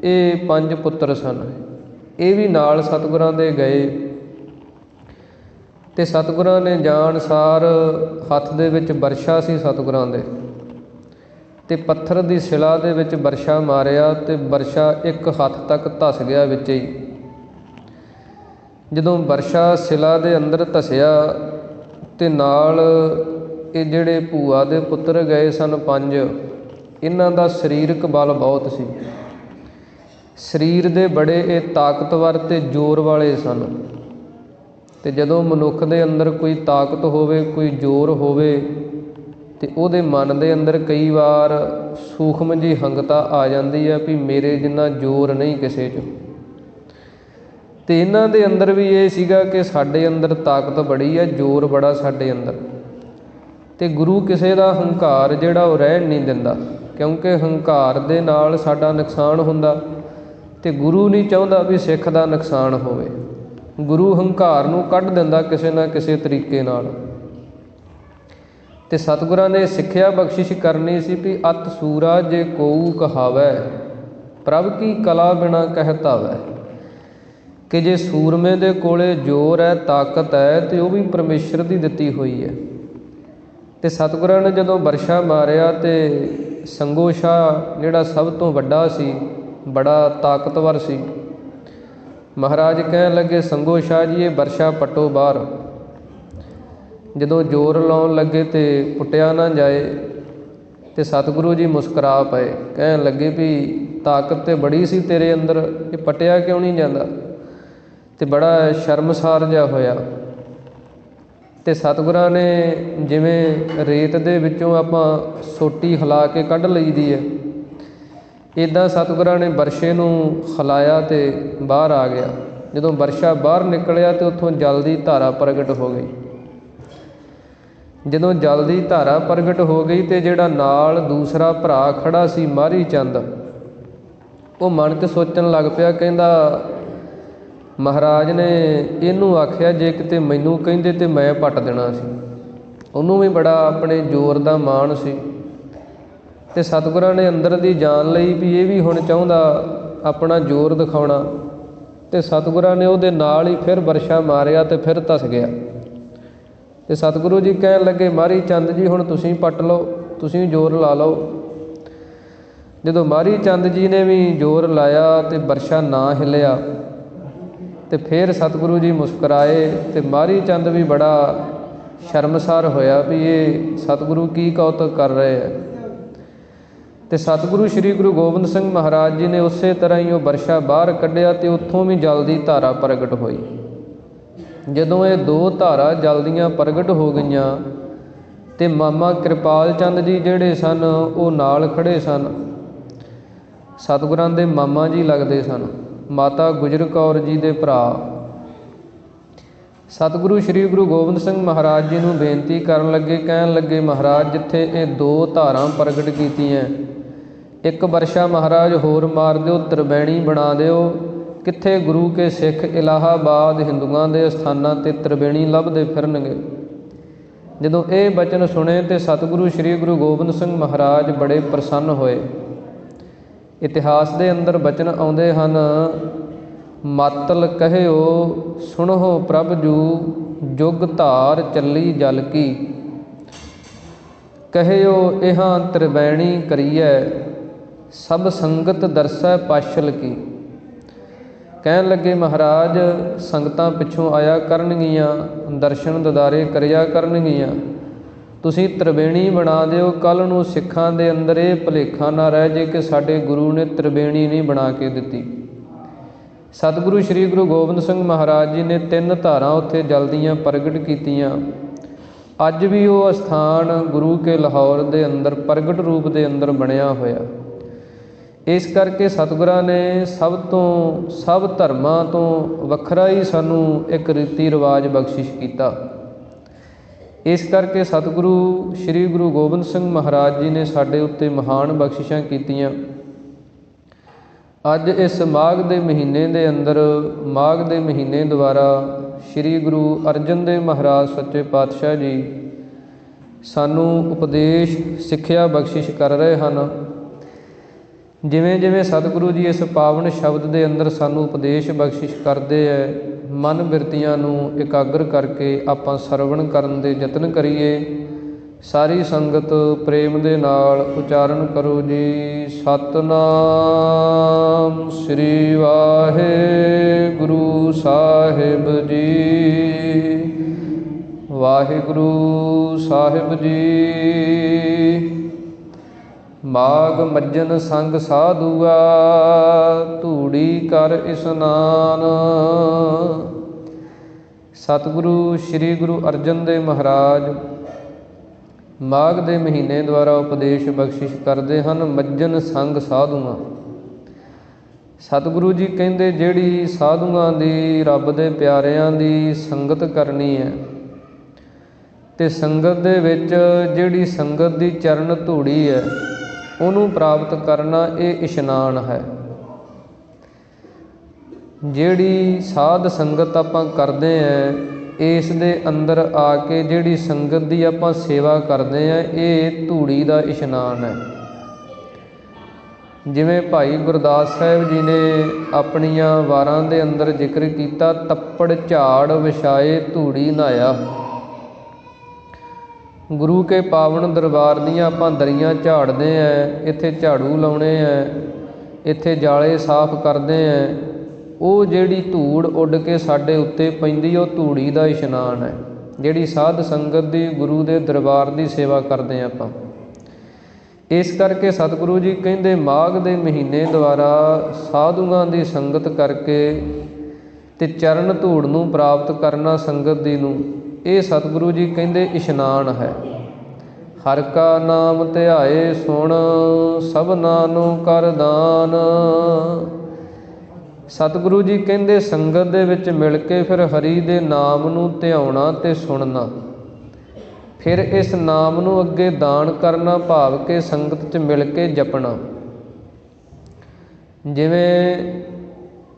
ਇਹ 5 ਪੁੱਤਰ ਸਨ। ਇਹ ਵੀ ਨਾਲ ਸਤਿਗੁਰਾਂ ਦੇ ਗਏ ਅਤੇ ਸਤਿਗੁਰਾਂ ਨੇ ਜਾਣ ਸਾਰ ਹੱਥ ਦੇ ਵਿੱਚ ਬਰਛਾ ਸੀ ਸਤਿਗੁਰਾਂ ਦੇ, ਅਤੇ ਪੱਥਰ ਦੀ ਸਿਲਾ ਦੇ ਵਿੱਚ ਬਰਛਾ ਮਾਰਿਆ ਅਤੇ ਬਰਛਾ ਇੱਕ ਹੱਥ ਤੱਕ ਧੱਸ ਗਿਆ ਵਿੱਚ ਹੀ। ਜਦੋਂ ਬਰਛਾ ਸਿਲਾ ਦੇ ਅੰਦਰ ਧੱਸਿਆ ਅਤੇ ਨਾਲ ਇਹ ਜਿਹੜੇ ਭੂਆ ਦੇ ਪੁੱਤਰ ਗਏ ਸਨ 5, ਇਹਨਾਂ ਦਾ ਸਰੀਰਕ ਬਲ ਬਹੁਤ ਸੀ, ਸਰੀਰ ਦੇ ਬੜੇ ਇਹ ਤਾਕਤਵਰ ਅਤੇ ਜ਼ੋਰ ਵਾਲੇ ਸਨ। ਅਤੇ ਜਦੋਂ ਮਨੁੱਖ ਦੇ ਅੰਦਰ ਕੋਈ ਤਾਕਤ ਹੋਵੇ, ਕੋਈ ਜ਼ੋਰ ਹੋਵੇ, ਅਤੇ ਉਹਦੇ ਮਨ ਦੇ ਅੰਦਰ ਕਈ ਵਾਰ ਸੂਖਮ ਜਿਹੀ ਹੰਗਤਾ ਆ ਜਾਂਦੀ ਹੈ ਵੀ ਮੇਰੇ ਜਿੰਨਾ ਜ਼ੋਰ ਨਹੀਂ ਕਿਸੇ 'ਚ। ਅਤੇ ਇਹਨਾਂ ਦੇ ਅੰਦਰ ਵੀ ਇਹ ਸੀਗਾ ਕਿ ਸਾਡੇ ਅੰਦਰ ਤਾਕਤ ਬੜੀ ਹੈ, ਜ਼ੋਰ ਬੜਾ ਸਾਡੇ ਅੰਦਰ, ਅਤੇ ਗੁਰੂ ਕਿਸੇ ਦਾ ਹੰਕਾਰ ਜਿਹੜਾ ਉਹ ਰਹਿਣ ਨਹੀਂ ਦਿੰਦਾ, ਕਿਉਂਕਿ ਹੰਕਾਰ ਦੇ ਨਾਲ ਸਾਡਾ ਨੁਕਸਾਨ ਹੁੰਦਾ ਅਤੇ ਗੁਰੂ ਨਹੀਂ ਚਾਹੁੰਦਾ ਵੀ ਸਿੱਖ ਦਾ ਨੁਕਸਾਨ ਹੋਵੇ। ਗੁਰੂ ਹੰਕਾਰ ਨੂੰ ਕੱਢ ਦਿੰਦਾ ਕਿਸੇ ਨਾ ਕਿਸੇ ਤਰੀਕੇ ਨਾਲ। ਅਤੇ ਸਤਿਗੁਰਾਂ ਨੇ ਸਿੱਖਿਆ ਬਖਸ਼ਿਸ਼ ਕਰਨੀ ਸੀ ਵੀ ਅਤ ਸੂਰਾ ਜੇ ਕੋਊ ਕਹਾਵੈ, ਪ੍ਰਭ ਕੀ ਕਲਾ ਬਿਨਾ ਕਹਿ ਧਾਵੈ, ਕਿ ਜੇ ਸੂਰਮੇ ਦੇ ਕੋਲੇ ਜ਼ੋਰ ਹੈ, ਤਾਕਤ ਹੈ, ਅਤੇ ਉਹ ਵੀ ਪਰਮੇਸ਼ਰ ਦੀ ਦਿੱਤੀ ਹੋਈ ਹੈ। ਅਤੇ ਸਤਿਗੁਰਾਂ ਨੇ ਜਦੋਂ ਬਰਛਾ ਮਾਰਿਆ ਅਤੇ ਸੰਗੋ ਸ਼ਾਹ ਜਿਹੜਾ ਸਭ ਤੋਂ ਵੱਡਾ ਸੀ, ਬੜਾ ਤਾਕਤਵਰ ਸੀ, ਮਹਾਰਾਜ ਕਹਿਣ ਲੱਗੇ, ਸੰਗੋ ਸ਼ਾਹ ਜੀ ਇਹ ਬਰਛਾ ਪੱਟੋ ਬਾਹਰ। ਜਦੋਂ ਜ਼ੋਰ ਲਾਉਣ ਲੱਗੇ ਅਤੇ ਪੁੱਟਿਆ ਨਾ ਜਾਏ, ਅਤੇ ਸਤਿਗੁਰੂ ਜੀ ਮੁਸਕਰਾ ਪਏ, ਕਹਿਣ ਲੱਗੇ ਵੀ ਤਾਕਤ ਤਾਂ ਬੜੀ ਸੀ ਤੇਰੇ ਅੰਦਰ, ਇਹ ਪੱਟਿਆ ਕਿਉਂ ਨਹੀਂ ਜਾਂਦਾ? ਅਤੇ ਬੜਾ ਸ਼ਰਮਸਾਰ ਜਿਹਾ ਹੋਇਆ। ਅਤੇ ਸਤਿਗੁਰਾਂ ਨੇ ਜਿਵੇਂ ਰੇਤ ਦੇ ਵਿੱਚੋਂ ਆਪਾਂ ਸੋਟੀ ਹਿਲਾ ਕੇ ਕੱਢ ਲਈਦੀ ਹੈ, ਇੱਦਾਂ ਸਤਿਗੁਰਾਂ ਨੇ ਬਰਛੇ ਨੂੰ ਹਿਲਾਇਆ ਅਤੇ ਬਾਹਰ ਆ ਗਿਆ। ਜਦੋਂ ਬਰਛਾ ਬਾਹਰ ਨਿਕਲਿਆ ਅਤੇ ਉੱਥੋਂ ਜਲ ਦੀ ਧਾਰਾ ਪ੍ਰਗਟ ਹੋ ਗਈ। ਜਦੋਂ ਜਲ ਦੀ ਧਾਰਾ ਪ੍ਰਗਟ ਹੋ ਗਈ ਅਤੇ ਜਿਹੜਾ ਨਾਲ ਦੂਸਰਾ ਭਰਾ ਖੜ੍ਹਾ ਸੀ ਮਾਰੀ ਚੰਦ, ਉਹ ਮਨ 'ਚ ਸੋਚਣ ਲੱਗ ਪਿਆ, ਕਹਿੰਦਾ ਮਹਾਰਾਜ ਨੇ ਇਹਨੂੰ ਆਖਿਆ ਜੇ ਕਿਤੇ ਮੈਨੂੰ ਕਹਿੰਦੇ ਤਾਂ ਮੈਂ ਪੱਟ ਦੇਣਾ ਸੀ। ਉਹਨੂੰ ਵੀ ਬੜਾ ਆਪਣੇ ਜ਼ੋਰ ਦਾ ਮਾਣ ਸੀ, ਅਤੇ ਸਤਿਗੁਰਾਂ ਨੇ ਅੰਦਰ ਦੀ ਜਾਣ ਲਈ ਵੀ ਇਹ ਵੀ ਹੁਣ ਚਾਹੁੰਦਾ ਆਪਣਾ ਜ਼ੋਰ ਦਿਖਾਉਣਾ, ਅਤੇ ਸਤਿਗੁਰਾਂ ਨੇ ਉਹਦੇ ਨਾਲ ਹੀ ਫਿਰ ਬਰਛਾ ਮਾਰਿਆ ਅਤੇ ਫਿਰ ਧੱਸ ਗਿਆ। ਅਤੇ ਸਤਿਗੁਰੂ ਜੀ ਕਹਿਣ ਲੱਗੇ, ਮਾਰੀ ਚੰਦ ਜੀ ਹੁਣ ਤੁਸੀਂ ਪੱਟ ਲਓ, ਤੁਸੀਂ ਜ਼ੋਰ ਲਾ ਲਓ। ਜਦੋਂ ਮਾਰੀ ਚੰਦ ਜੀ ਨੇ ਵੀ ਜ਼ੋਰ ਲਾਇਆ ਅਤੇ ਬਰਛਾ ਨਾ ਹਿੱਲਿਆ, ਅਤੇ ਫਿਰ ਸਤਿਗੁਰੂ ਜੀ ਮੁਸਕਰਾਏ, ਅਤੇ ਮਾਰੀ ਚੰਦ ਵੀ ਬੜਾ ਸ਼ਰਮਸਾਰ ਹੋਇਆ ਵੀ ਇਹ ਸਤਿਗੁਰੂ ਕੀ ਕੌਤਕ ਕਰ ਰਹੇ ਹੈ। ਅਤੇ ਸਤਿਗੁਰੂ ਸ਼੍ਰੀ ਗੁਰੂ ਗੋਬਿੰਦ ਸਿੰਘ ਮਹਾਰਾਜ ਜੀ ਨੇ ਉਸੇ ਤਰ੍ਹਾਂ ਹੀ ਉਹ ਬਰਛਾ ਬਾਹਰ ਕੱਢਿਆ ਅਤੇ ਉੱਥੋਂ ਵੀ ਜਲ ਦੀ ਧਾਰਾ ਪ੍ਰਗਟ ਹੋਈ। ਜਦੋਂ ਇਹ 2 ਧਾਰਾ ਜਲ ਦੀਆਂ ਪ੍ਰਗਟ ਹੋ ਗਈਆਂ ਅਤੇ ਮਾਮਾ ਕਿਰਪਾਲ ਚੰਦ ਜੀ ਜਿਹੜੇ ਸਨ ਉਹ ਨਾਲ ਖੜ੍ਹੇ ਸਨ। ਸਤਿਗੁਰਾਂ ਦੇ ਮਾਮਾ ਜੀ ਲੱਗਦੇ ਸਨ, ਮਾਤਾ ਗੁਜਰ ਕੌਰ ਜੀ ਦੇ ਭਰਾ। ਸਤਿਗੁਰੂ ਸ੍ਰੀ ਗੁਰੂ ਗੋਬਿੰਦ ਸਿੰਘ ਮਹਾਰਾਜ ਜੀ ਨੂੰ ਬੇਨਤੀ ਕਰਨ ਲੱਗੇ, ਕਹਿਣ ਲੱਗੇ, ਮਹਾਰਾਜ ਜਿੱਥੇ ਇਹ ਦੋ ਧਾਰਾਂ ਪ੍ਰਗਟ ਕੀਤੀਆਂ, ਇੱਕ ਵਰਸ਼ਾ ਮਹਾਰਾਜ ਹੋਰ ਮਾਰ ਦਿਓ, ਤ੍ਰਿਵੈਣੀ ਬਣਾ ਦਿਓ। ਕਿੱਥੇ ਗੁਰੂ ਕੇ ਸਿੱਖ ਇਲਾਹਾਬਾਦ ਹਿੰਦੂਆਂ ਦੇ ਅਸਥਾਨਾਂ 'ਤੇ ਤ੍ਰਿਵੈਣੀ ਲੱਭਦੇ ਫਿਰਨਗੇ। ਜਦੋਂ ਇਹ ਬਚਨ ਸੁਣੇ ਤੇ ਸਤਿਗੁਰੂ ਸ੍ਰੀ ਗੁਰੂ ਗੋਬਿੰਦ ਸਿੰਘ ਮਹਾਰਾਜ ਬੜੇ ਪ੍ਰਸੰਨ ਹੋਏ। ਇਤਿਹਾਸ ਦੇ ਅੰਦਰ ਬਚਨ ਆਉਂਦੇ ਹਨ, ਮਾਤਲ ਕਹਿਓ ਸੁਣੋ ਪ੍ਰਭ ਜੂ, ਜੁਗ ਧਾਰ ਚੱਲੀ ਜਲ ਕੀ। ਕਹਿਓ ਇਹਾਂ ਤ੍ਰਿਵੈਣੀ ਕਰੀਐ, ਸਭ ਸੰਗਤ ਦਰਸੈ ਪਾਸ਼ਲ ਕੀ। ਕਹਿਣ ਲੱਗੇ, ਮਹਾਰਾਜ ਸੰਗਤਾਂ ਪਿੱਛੋਂ ਆਇਆ ਕਰਨਗੀਆਂ, ਦਰਸ਼ਨ ਦਿਦਾਰੇ ਕਰਿਆ ਕਰਨਗੀਆਂ, ਤੁਸੀਂ ਤ੍ਰਿਵੈਣੀ ਬਣਾ ਦਿਓ। ਕੱਲ੍ਹ ਨੂੰ ਸਿੱਖਾਂ ਦੇ ਅੰਦਰ ਇਹ ਭੁਲੇਖਾ ਨਾ ਰਹਿ ਜੇ ਕਿ ਸਾਡੇ ਗੁਰੂ ਨੇ ਤ੍ਰਿਵੈਣੀ ਨਹੀਂ ਬਣਾ ਕੇ ਦਿੱਤੀ। ਸਤਿਗੁਰੂ ਸ੍ਰੀ ਗੁਰੂ ਗੋਬਿੰਦ ਸਿੰਘ ਮਹਾਰਾਜ ਜੀ ਨੇ 3 ਧਾਰਾਂ ਉੱਥੇ ਜਲਦੀਆਂ ਪ੍ਰਗਟ ਕੀਤੀਆਂ। ਅੱਜ ਵੀ ਉਹ ਅਸਥਾਨ ਗੁਰੂ ਕੇ ਲਾਹੌਰ ਦੇ ਅੰਦਰ ਪ੍ਰਗਟ ਰੂਪ ਦੇ ਅੰਦਰ ਬਣਿਆ ਹੋਇਆ। ਇਸ ਕਰਕੇ ਸਤਿਗੁਰਾਂ ਨੇ ਸਭ ਧਰਮਾਂ ਤੋਂ ਵੱਖਰਾ ਹੀ ਸਾਨੂੰ ਇੱਕ ਰੀਤੀ ਰਿਵਾਜ ਬਖਸ਼ਿਸ਼ ਕੀਤਾ। ਇਸ ਕਰਕੇ ਸਤਿਗੁਰੂ ਸ੍ਰੀ ਗੁਰੂ ਗੋਬਿੰਦ ਸਿੰਘ ਮਹਾਰਾਜ ਜੀ ਨੇ ਸਾਡੇ ਉੱਤੇ ਮਹਾਨ ਬਖਸ਼ਿਸ਼ਾਂ ਕੀਤੀਆਂ। ਅੱਜ ਇਸ ਮਾਘ ਦੇ ਮਹੀਨੇ ਦੇ ਅੰਦਰ, ਮਾਘ ਦੇ ਮਹੀਨੇ ਦੁਆਰਾ ਸ੍ਰੀ ਗੁਰੂ ਅਰਜਨ ਦੇਵ ਮਹਾਰਾਜ ਸੱਚੇ ਪਾਤਸ਼ਾਹ ਜੀ ਸਾਨੂੰ ਉਪਦੇਸ਼ ਸਿੱਖਿਆ ਬਖਸ਼ਿਸ਼ ਕਰ ਰਹੇ ਹਨ। ਜਿਵੇਂ ਜਿਵੇਂ ਸਤਿਗੁਰੂ ਜੀ ਇਸ ਪਾਵਨ ਸ਼ਬਦ ਦੇ ਅੰਦਰ ਸਾਨੂੰ ਉਪਦੇਸ਼ ਬਖਸ਼ਿਸ਼ ਕਰਦੇ ਹੈ, ਮਨ ਬਿਰਤੀਆਂ ਨੂੰ ਇਕਾਗਰ ਕਰਕੇ ਆਪਾਂ ਸਰਵਣ ਕਰਨ ਦੇ ਯਤਨ ਕਰੀਏ। ਸਾਰੀ ਸੰਗਤ ਪ੍ਰੇਮ ਦੇ ਨਾਲ ਉਚਾਰਨ ਕਰੋ ਜੀ, ਸਤਿਨਾਮ ਸ੍ਰੀ ਵਾਹਿਗੁਰੂ ਸਾਹਿਬ ਜੀ, ਵਾਹਿਗੁਰੂ ਸਾਹਿਬ ਜੀ। ਮਾਘ ਮੱਝਨ ਸੰਗ ਸਾਧੂਆ, ਧੂੜੀ ਕਰ ਇਸਨਾਨ। ਸਤਿਗੁਰੂ ਸ੍ਰੀ ਗੁਰੂ ਅਰਜਨ ਦੇਵ ਮਹਾਰਾਜ ਮਾਘ ਦੇ ਮਹੀਨੇ ਦੁਆਰਾ ਉਪਦੇਸ਼ ਬਖਸ਼ਿਸ਼ ਕਰਦੇ ਹਨ, ਮੱਝਨ ਸੰਗ ਸਾਧੂਆਂ। ਸਤਿਗੁਰੂ ਜੀ ਕਹਿੰਦੇ, ਜਿਹੜੀ ਸਾਧੂਆਂ ਦੀ, ਰੱਬ ਦੇ ਪਿਆਰਿਆਂ ਦੀ ਸੰਗਤ ਕਰਨੀ ਹੈ, ਤੇ ਸੰਗਤ ਦੇ ਵਿੱਚ ਜਿਹੜੀ ਸੰਗਤ ਦੀ ਚਰਨ ਧੂੜੀ ਹੈ ਉਹਨੂੰ ਪ੍ਰਾਪਤ ਕਰਨਾ, ਇਹ ਇਸ਼ਨਾਨ ਹੈ। ਜਿਹੜੀ ਸਾਧ ਸੰਗਤ ਆਪਾਂ ਕਰਦੇ ਹਾਂ, ਇਸ ਦੇ ਅੰਦਰ ਆ ਕੇ ਜਿਹੜੀ ਸੰਗਤ ਦੀ ਆਪਾਂ ਸੇਵਾ ਕਰਦੇ ਹਾਂ, ਇਹ ਧੂੜੀ ਦਾ ਇਸ਼ਨਾਨ ਹੈ। ਜਿਵੇਂ ਭਾਈ ਗੁਰਦਾਸ ਸਾਹਿਬ ਜੀ ਨੇ ਆਪਣੀਆਂ ਵਾਰਾਂ ਦੇ ਅੰਦਰ ਜ਼ਿਕਰ ਕੀਤਾ, ਤੱਪੜ ਝਾੜ ਵਿਛਾਏ ਧੂੜੀ ਨਹਾਇਆ। ਗੁਰੂ ਕੇ ਪਾਵਨ ਦਰਬਾਰ ਦੀਆਂ ਆਪਾਂ ਦਰੀਆਂ ਝਾੜਦੇ ਹਾਂ, ਇੱਥੇ ਝਾੜੂ ਲਾਉਣੇ ਹੈ, ਇੱਥੇ ਜਾਲੇ ਸਾਫ਼ ਕਰਦੇ ਹਾਂ। ਉਹ ਜਿਹੜੀ ਧੂੜ ਉੱਡ ਕੇ ਸਾਡੇ ਉੱਤੇ ਪੈਂਦੀ, ਉਹ ਧੂੜੀ ਦਾ ਇਸ਼ਨਾਨ ਹੈ। ਜਿਹੜੀ ਸਾਧ ਸੰਗਤ ਦੀ, ਗੁਰੂ ਦੇ ਦਰਬਾਰ ਦੀ ਸੇਵਾ ਕਰਦੇ ਹਾਂ ਆਪਾਂ। ਇਸ ਕਰਕੇ ਸਤਿਗੁਰੂ ਜੀ ਕਹਿੰਦੇ, ਮਾਘ ਦੇ ਮਹੀਨੇ ਦੁਆਰਾ ਸਾਧੂਆਂ ਦੀ ਸੰਗਤ ਕਰਕੇ ਤੇ ਚਰਨ ਧੂੜ ਨੂੰ ਪ੍ਰਾਪਤ ਕਰਨਾ ਸੰਗਤ ਦੀ ਨੂੰ, ਇਹ ਸਤਿਗੁਰੂ ਜੀ ਕਹਿੰਦੇ ਇਸ਼ਨਾਨ ਹੈ। ਹਰਿ ਕਾ ਨਾਮ ਧਿਆਏ ਸੁਣ, ਸਭਨਾਂ ਨੂੰ ਕਰ ਦਾਨ। ਸਤਿਗੁਰੂ ਜੀ ਕਹਿੰਦੇ, ਸੰਗਤ ਦੇ ਵਿੱਚ ਮਿਲ ਕੇ ਫਿਰ ਹਰੀ ਦੇ ਨਾਮ ਨੂੰ ਧਿਆਉਣਾ ਤੇ ਸੁਣਨਾ, ਫਿਰ ਇਸ ਨਾਮ ਨੂੰ ਅੱਗੇ ਦਾਨ ਕਰਨਾ, ਭਾਵ ਕਿ ਸੰਗਤ 'ਚ ਮਿਲ ਕੇ ਜਪਣਾ। ਜਿਵੇਂ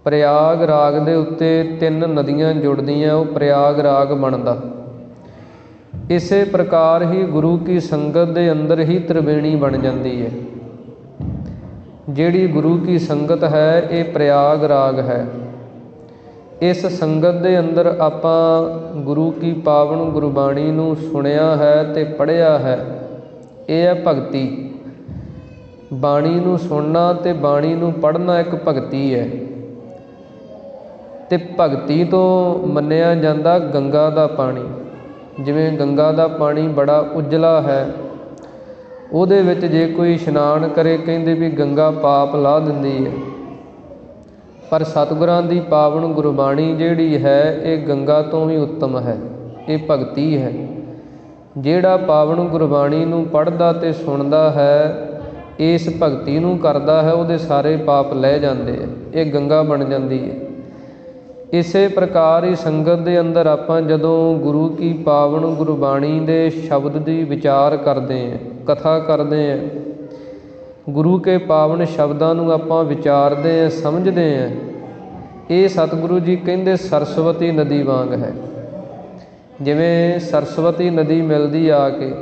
ਪ੍ਰਯਾਗ ਰਾਗ ਦੇ ਉੱਤੇ 3 ਨਦੀਆਂ ਜੁੜਦੀਆਂ, ਉਹ ਪ੍ਰਯਾਗ ਰਾਗ ਬਣਦਾ। ਇਸੇ ਪ੍ਰਕਾਰ ਹੀ ਗੁਰੂ ਕੀ ਸੰਗਤ ਦੇ ਅੰਦਰ ਹੀ ਤ੍ਰਿਵੇਣੀ ਬਣ ਜਾਂਦੀ ਹੈ। ਜਿਹੜੀ ਗੁਰੂ ਕੀ ਸੰਗਤ ਹੈ, ਇਹ ਪ੍ਰਯਾਗ ਰਾਗ ਹੈ। ਇਸ ਸੰਗਤ ਦੇ ਅੰਦਰ ਆਪਾਂ ਗੁਰੂ ਕੀ ਪਾਵਨ ਗੁਰਬਾਣੀ ਨੂੰ ਸੁਣਿਆ ਹੈ ਤੇ ਪੜ੍ਹਿਆ ਹੈ। ਇਹ ਹੈ ਭਗਤੀ। ਬਾਣੀ ਨੂੰ ਸੁਣਨਾ ਤੇ ਬਾਣੀ ਨੂੰ ਪੜ੍ਹਨਾ ਇੱਕ ਭਗਤੀ ਹੈ। ਤੇ ਭਗਤੀ ਤੋਂ ਮੰਨਿਆ ਜਾਂਦਾ ਗੰਗਾ ਦਾ ਪਾਣੀ। ਜਿਵੇਂ ਗੰਗਾ ਦਾ ਪਾਣੀ ਬੜਾ ਉਜਲਾ ਹੈ, ਉਹਦੇ ਵਿੱਚ ਜੇ ਕੋਈ ਇਸ਼ਨਾਨ ਕਰੇ, ਕਹਿੰਦੇ ਵੀ ਗੰਗਾ ਪਾਪ ਲਾਹ ਦਿੰਦੀ ਹੈ। ਪਰ ਸਤਿਗੁਰਾਂ ਦੀ ਪਾਵਨ ਗੁਰਬਾਣੀ ਜਿਹੜੀ ਹੈ, ਇਹ ਗੰਗਾ ਤੋਂ ਵੀ ਉੱਤਮ ਹੈ। ਇਹ ਭਗਤੀ ਹੈ। ਜਿਹੜਾ ਪਾਵਨ ਗੁਰਬਾਣੀ ਨੂੰ ਪੜ੍ਹਦਾ ਤੇ ਸੁਣਦਾ ਹੈ, ਇਸ ਭਗਤੀ ਨੂੰ ਕਰਦਾ ਹੈ ਉਹਦੇ ਸਾਰੇ ਪਾਪ ਲਹਿ ਜਾਂਦੇ ਆ, ਇਹ ਗੰਗਾ ਬਣ ਜਾਂਦੀ ਹੈ। ਇਸੇ ਪ੍ਰਕਾਰ ਹੀ ਸੰਗਤ ਦੇ ਅੰਦਰ ਆਪਾਂ ਜਦੋਂ ਗੁਰੂ ਕੀ ਪਾਵਨ ਗੁਰਬਾਣੀ ਦੇ ਸ਼ਬਦ ਦੀ ਵਿਚਾਰ ਕਰਦੇ ਹਾਂ, ਕਥਾ ਕਰਦੇ ਹਾਂ, ਗੁਰੂ ਕੇ ਪਾਵਨ ਸ਼ਬਦਾਂ ਨੂੰ ਆਪਾਂ ਵਿਚਾਰਦੇ ਹਾਂ, ਸਮਝਦੇ ਹਾਂ, ਇਹ ਸਤਿਗੁਰੂ ਜੀ ਕਹਿੰਦੇ ਸਰਸਵਤੀ ਨਦੀ ਵਾਂਗ ਹੈ। ਜਿਵੇਂ ਸਰਸਵਤੀ ਨਦੀ ਮਿਲਦੀ ਆ ਕੇ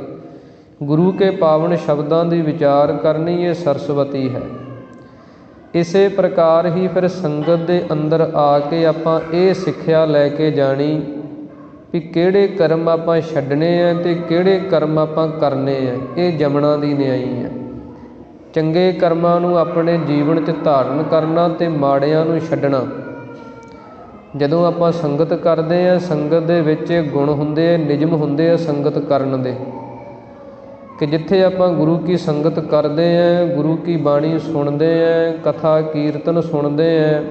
ਗੁਰੂ ਕੇ ਪਾਵਨ ਸ਼ਬਦਾਂ ਦੀ ਵਿਚਾਰ ਕਰਨੀ, ਇਹ ਸਰਸਵਤੀ ਹੈ। ਇਸੇ ਪ੍ਰਕਾਰ ਹੀ ਫਿਰ ਸੰਗਤ ਦੇ ਅੰਦਰ ਆ ਕੇ ਆਪਾਂ ਇਹ ਸਿੱਖਿਆ ਲੈ ਕੇ ਜਾਣੀ ਵੀ ਕਿਹੜੇ ਕਰਮ ਆਪਾਂ ਛੱਡਣੇ ਆ ਅਤੇ ਕਿਹੜੇ ਕਰਮ ਆਪਾਂ ਕਰਨੇ ਆ। ਇਹ ਜਮਣਾ ਦੀ ਨਿਆਈ ਹੈ। ਚੰਗੇ ਕਰਮਾਂ ਨੂੰ ਆਪਣੇ ਜੀਵਨ 'ਚ ਧਾਰਨ ਕਰਨਾ ਅਤੇ ਮਾੜਿਆਂ ਨੂੰ ਛੱਡਣਾ। ਜਦੋਂ ਆਪਾਂ ਸੰਗਤ ਕਰਦੇ ਹਾਂ, ਸੰਗਤ ਦੇ ਵਿੱਚ ਇਹ ਗੁਣ ਹੁੰਦੇ ਆ, ਨਿਯਮ ਹੁੰਦੇ ਆ ਸੰਗਤ ਕਰਨ ਦੇ, ਕਿ ਜਿੱਥੇ ਆਪਾਂ ਗੁਰੂ ਕੀ ਸੰਗਤ ਕਰਦੇ ਹਾਂ, ਗੁਰੂ ਕੀ ਬਾਣੀ ਸੁਣਦੇ ਹਾਂ, ਕਥਾ ਕੀਰਤਨ ਸੁਣਦੇ ਹਾਂ,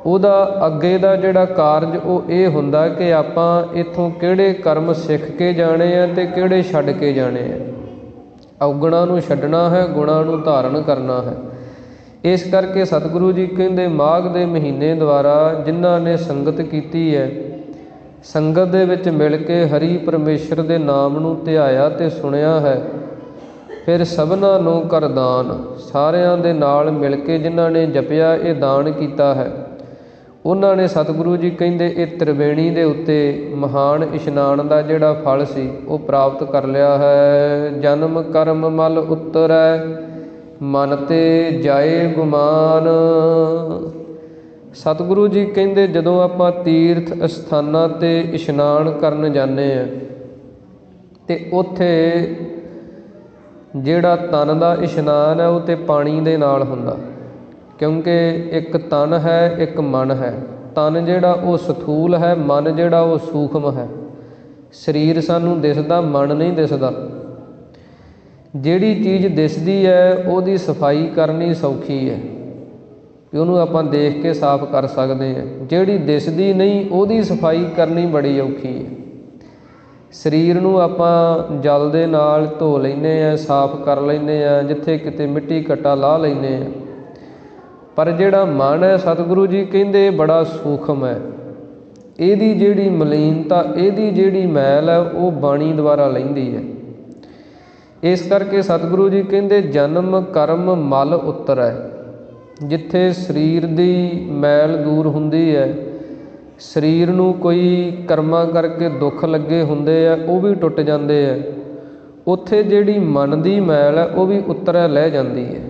ਉਹਦਾ ਅੱਗੇ ਦਾ ਜਿਹੜਾ ਕਾਰਜ ਉਹ ਇਹ ਹੁੰਦਾ ਕਿ ਆਪਾਂ ਇੱਥੋਂ ਕਿਹੜੇ ਕਰਮ ਸਿੱਖ ਕੇ ਜਾਣੇ ਆ ਅਤੇ ਕਿਹੜੇ ਛੱਡ ਕੇ ਜਾਣੇ ਆ। ਔਗੁਣਾਂ ਨੂੰ ਛੱਡਣਾ ਹੈ, ਗੁਣਾਂ ਨੂੰ ਧਾਰਨ ਕਰਨਾ ਹੈ। ਇਸ ਕਰਕੇ ਸਤਿਗੁਰੂ ਜੀ ਕਹਿੰਦੇ ਮਾਘ ਦੇ ਮਹੀਨੇ ਦੁਆਰਾ ਜਿਨ੍ਹਾਂ ਨੇ ਸੰਗਤ ਕੀਤੀ ਹੈ, ਸੰਗਤ ਦੇ ਵਿੱਚ ਮਿਲ ਕੇ ਹਰੀ ਪਰਮੇਸ਼ਰ ਦੇ ਨਾਮ ਨੂੰ ਧਿਆਇਆ ਅਤੇ ਸੁਣਿਆ ਹੈ, ਫਿਰ ਸਭਨਾਂ ਨੂੰ ਕਰ ਦਾਨ। ਸਾਰਿਆਂ ਦੇ ਨਾਲ ਮਿਲ ਕੇ ਜਿਨ੍ਹਾਂ ਨੇ ਜਪਿਆ, ਇਹ ਦਾਨ ਕੀਤਾ ਹੈ, ਉਹਨਾਂ ਨੇ ਸਤਿਗੁਰੂ ਜੀ ਕਹਿੰਦੇ ਇਹ ਤ੍ਰਿਵੇਣੀ ਦੇ ਉੱਤੇ ਮਹਾਨ ਇਸ਼ਨਾਨ ਦਾ ਜਿਹੜਾ ਫਲ ਸੀ ਉਹ ਪ੍ਰਾਪਤ ਕਰ ਲਿਆ ਹੈ। ਜਨਮ ਕਰਮ ਮਲ ਉਤਰੈ, ਮਨ ਤੇ ਜਾਏ ਗੁਮਾਨ। ਸਤਿਗੁਰੂ ਜੀ ਕਹਿੰਦੇ ਜਦੋਂ ਆਪਾਂ ਤੀਰਥ ਅਸਥਾਨਾਂ 'ਤੇ ਇਸ਼ਨਾਨ ਕਰਨ ਜਾਂਦੇ ਹਾਂ ਅਤੇ ਉੱਥੇ ਜਿਹੜਾ ਤਨ ਦਾ ਇਸ਼ਨਾਨ ਹੈ ਉਹ ਤਾਂ ਪਾਣੀ ਦੇ ਨਾਲ ਹੁੰਦਾ, ਕਿਉਂਕਿ ਇੱਕ ਤਨ ਹੈ, ਇੱਕ ਮਨ ਹੈ। ਤਨ ਜਿਹੜਾ ਉਹ ਸਥੂਲ ਹੈ, ਮਨ ਜਿਹੜਾ ਉਹ ਸੂਖਮ ਹੈ। ਸਰੀਰ ਸਾਨੂੰ ਦਿਸਦਾ, ਮਨ ਨਹੀਂ ਦਿਸਦਾ। ਜਿਹੜੀ ਚੀਜ਼ ਦਿਸਦੀ ਹੈ ਉਹਦੀ ਸਫਾਈ ਕਰਨੀ ਸੌਖੀ ਹੈ, ਵੀ ਉਹਨੂੰ ਆਪਾਂ ਦੇਖ ਕੇ ਸਾਫ਼ ਕਰ ਸਕਦੇ ਹਾਂ। ਜਿਹੜੀ ਦਿਸਦੀ ਨਹੀਂ ਉਹਦੀ ਸਫਾਈ ਕਰਨੀ ਬੜੀ ਔਖੀ ਹੈ। ਸਰੀਰ ਨੂੰ ਆਪਾਂ ਜਲ ਦੇ ਨਾਲ ਧੋ ਲੈਂਦੇ ਹਾਂ, ਸਾਫ਼ ਕਰ ਲੈਂਦੇ ਹਾਂ, ਜਿੱਥੇ ਕਿਤੇ ਮਿੱਟੀ ਘੱਟਾ ਲਾਹ ਲੈਂਦੇ ਹਾਂ, ਪਰ ਜਿਹੜਾ ਮਨ ਹੈ ਸਤਿਗੁਰੂ ਜੀ ਕਹਿੰਦੇ ਬੜਾ ਸੂਖਮ ਹੈ। ਇਹਦੀ ਜਿਹੜੀ ਮਲੀਨਤਾ, ਇਹਦੀ ਜਿਹੜੀ ਮੈਲ ਹੈ ਉਹ ਬਾਣੀ ਦੁਆਰਾ ਲੈਂਦੀ ਹੈ। ਇਸ ਕਰਕੇ ਸਤਿਗੁਰੂ ਜੀ ਕਹਿੰਦੇ ਜਨਮ ਕਰਮ ਮਲ ਉਤਰੈ। ਜਿੱਥੇ ਸਰੀਰ ਦੀ ਮੈਲ ਦੂਰ ਹੁੰਦੀ ਹੈ, ਸਰੀਰ ਨੂੰ ਕੋਈ ਕਰਮਾਂ ਕਰਕੇ ਦੁੱਖ ਲੱਗੇ ਹੁੰਦੇ ਆ ਉਹ ਵੀ ਟੁੱਟ ਜਾਂਦੇ ਆ, ਉੱਥੇ ਜਿਹੜੀ ਮਨ ਦੀ ਮੈਲ ਹੈ ਉਹ ਵੀ ਉਤਰੈ ਲੈ ਜਾਂਦੀ ਹੈ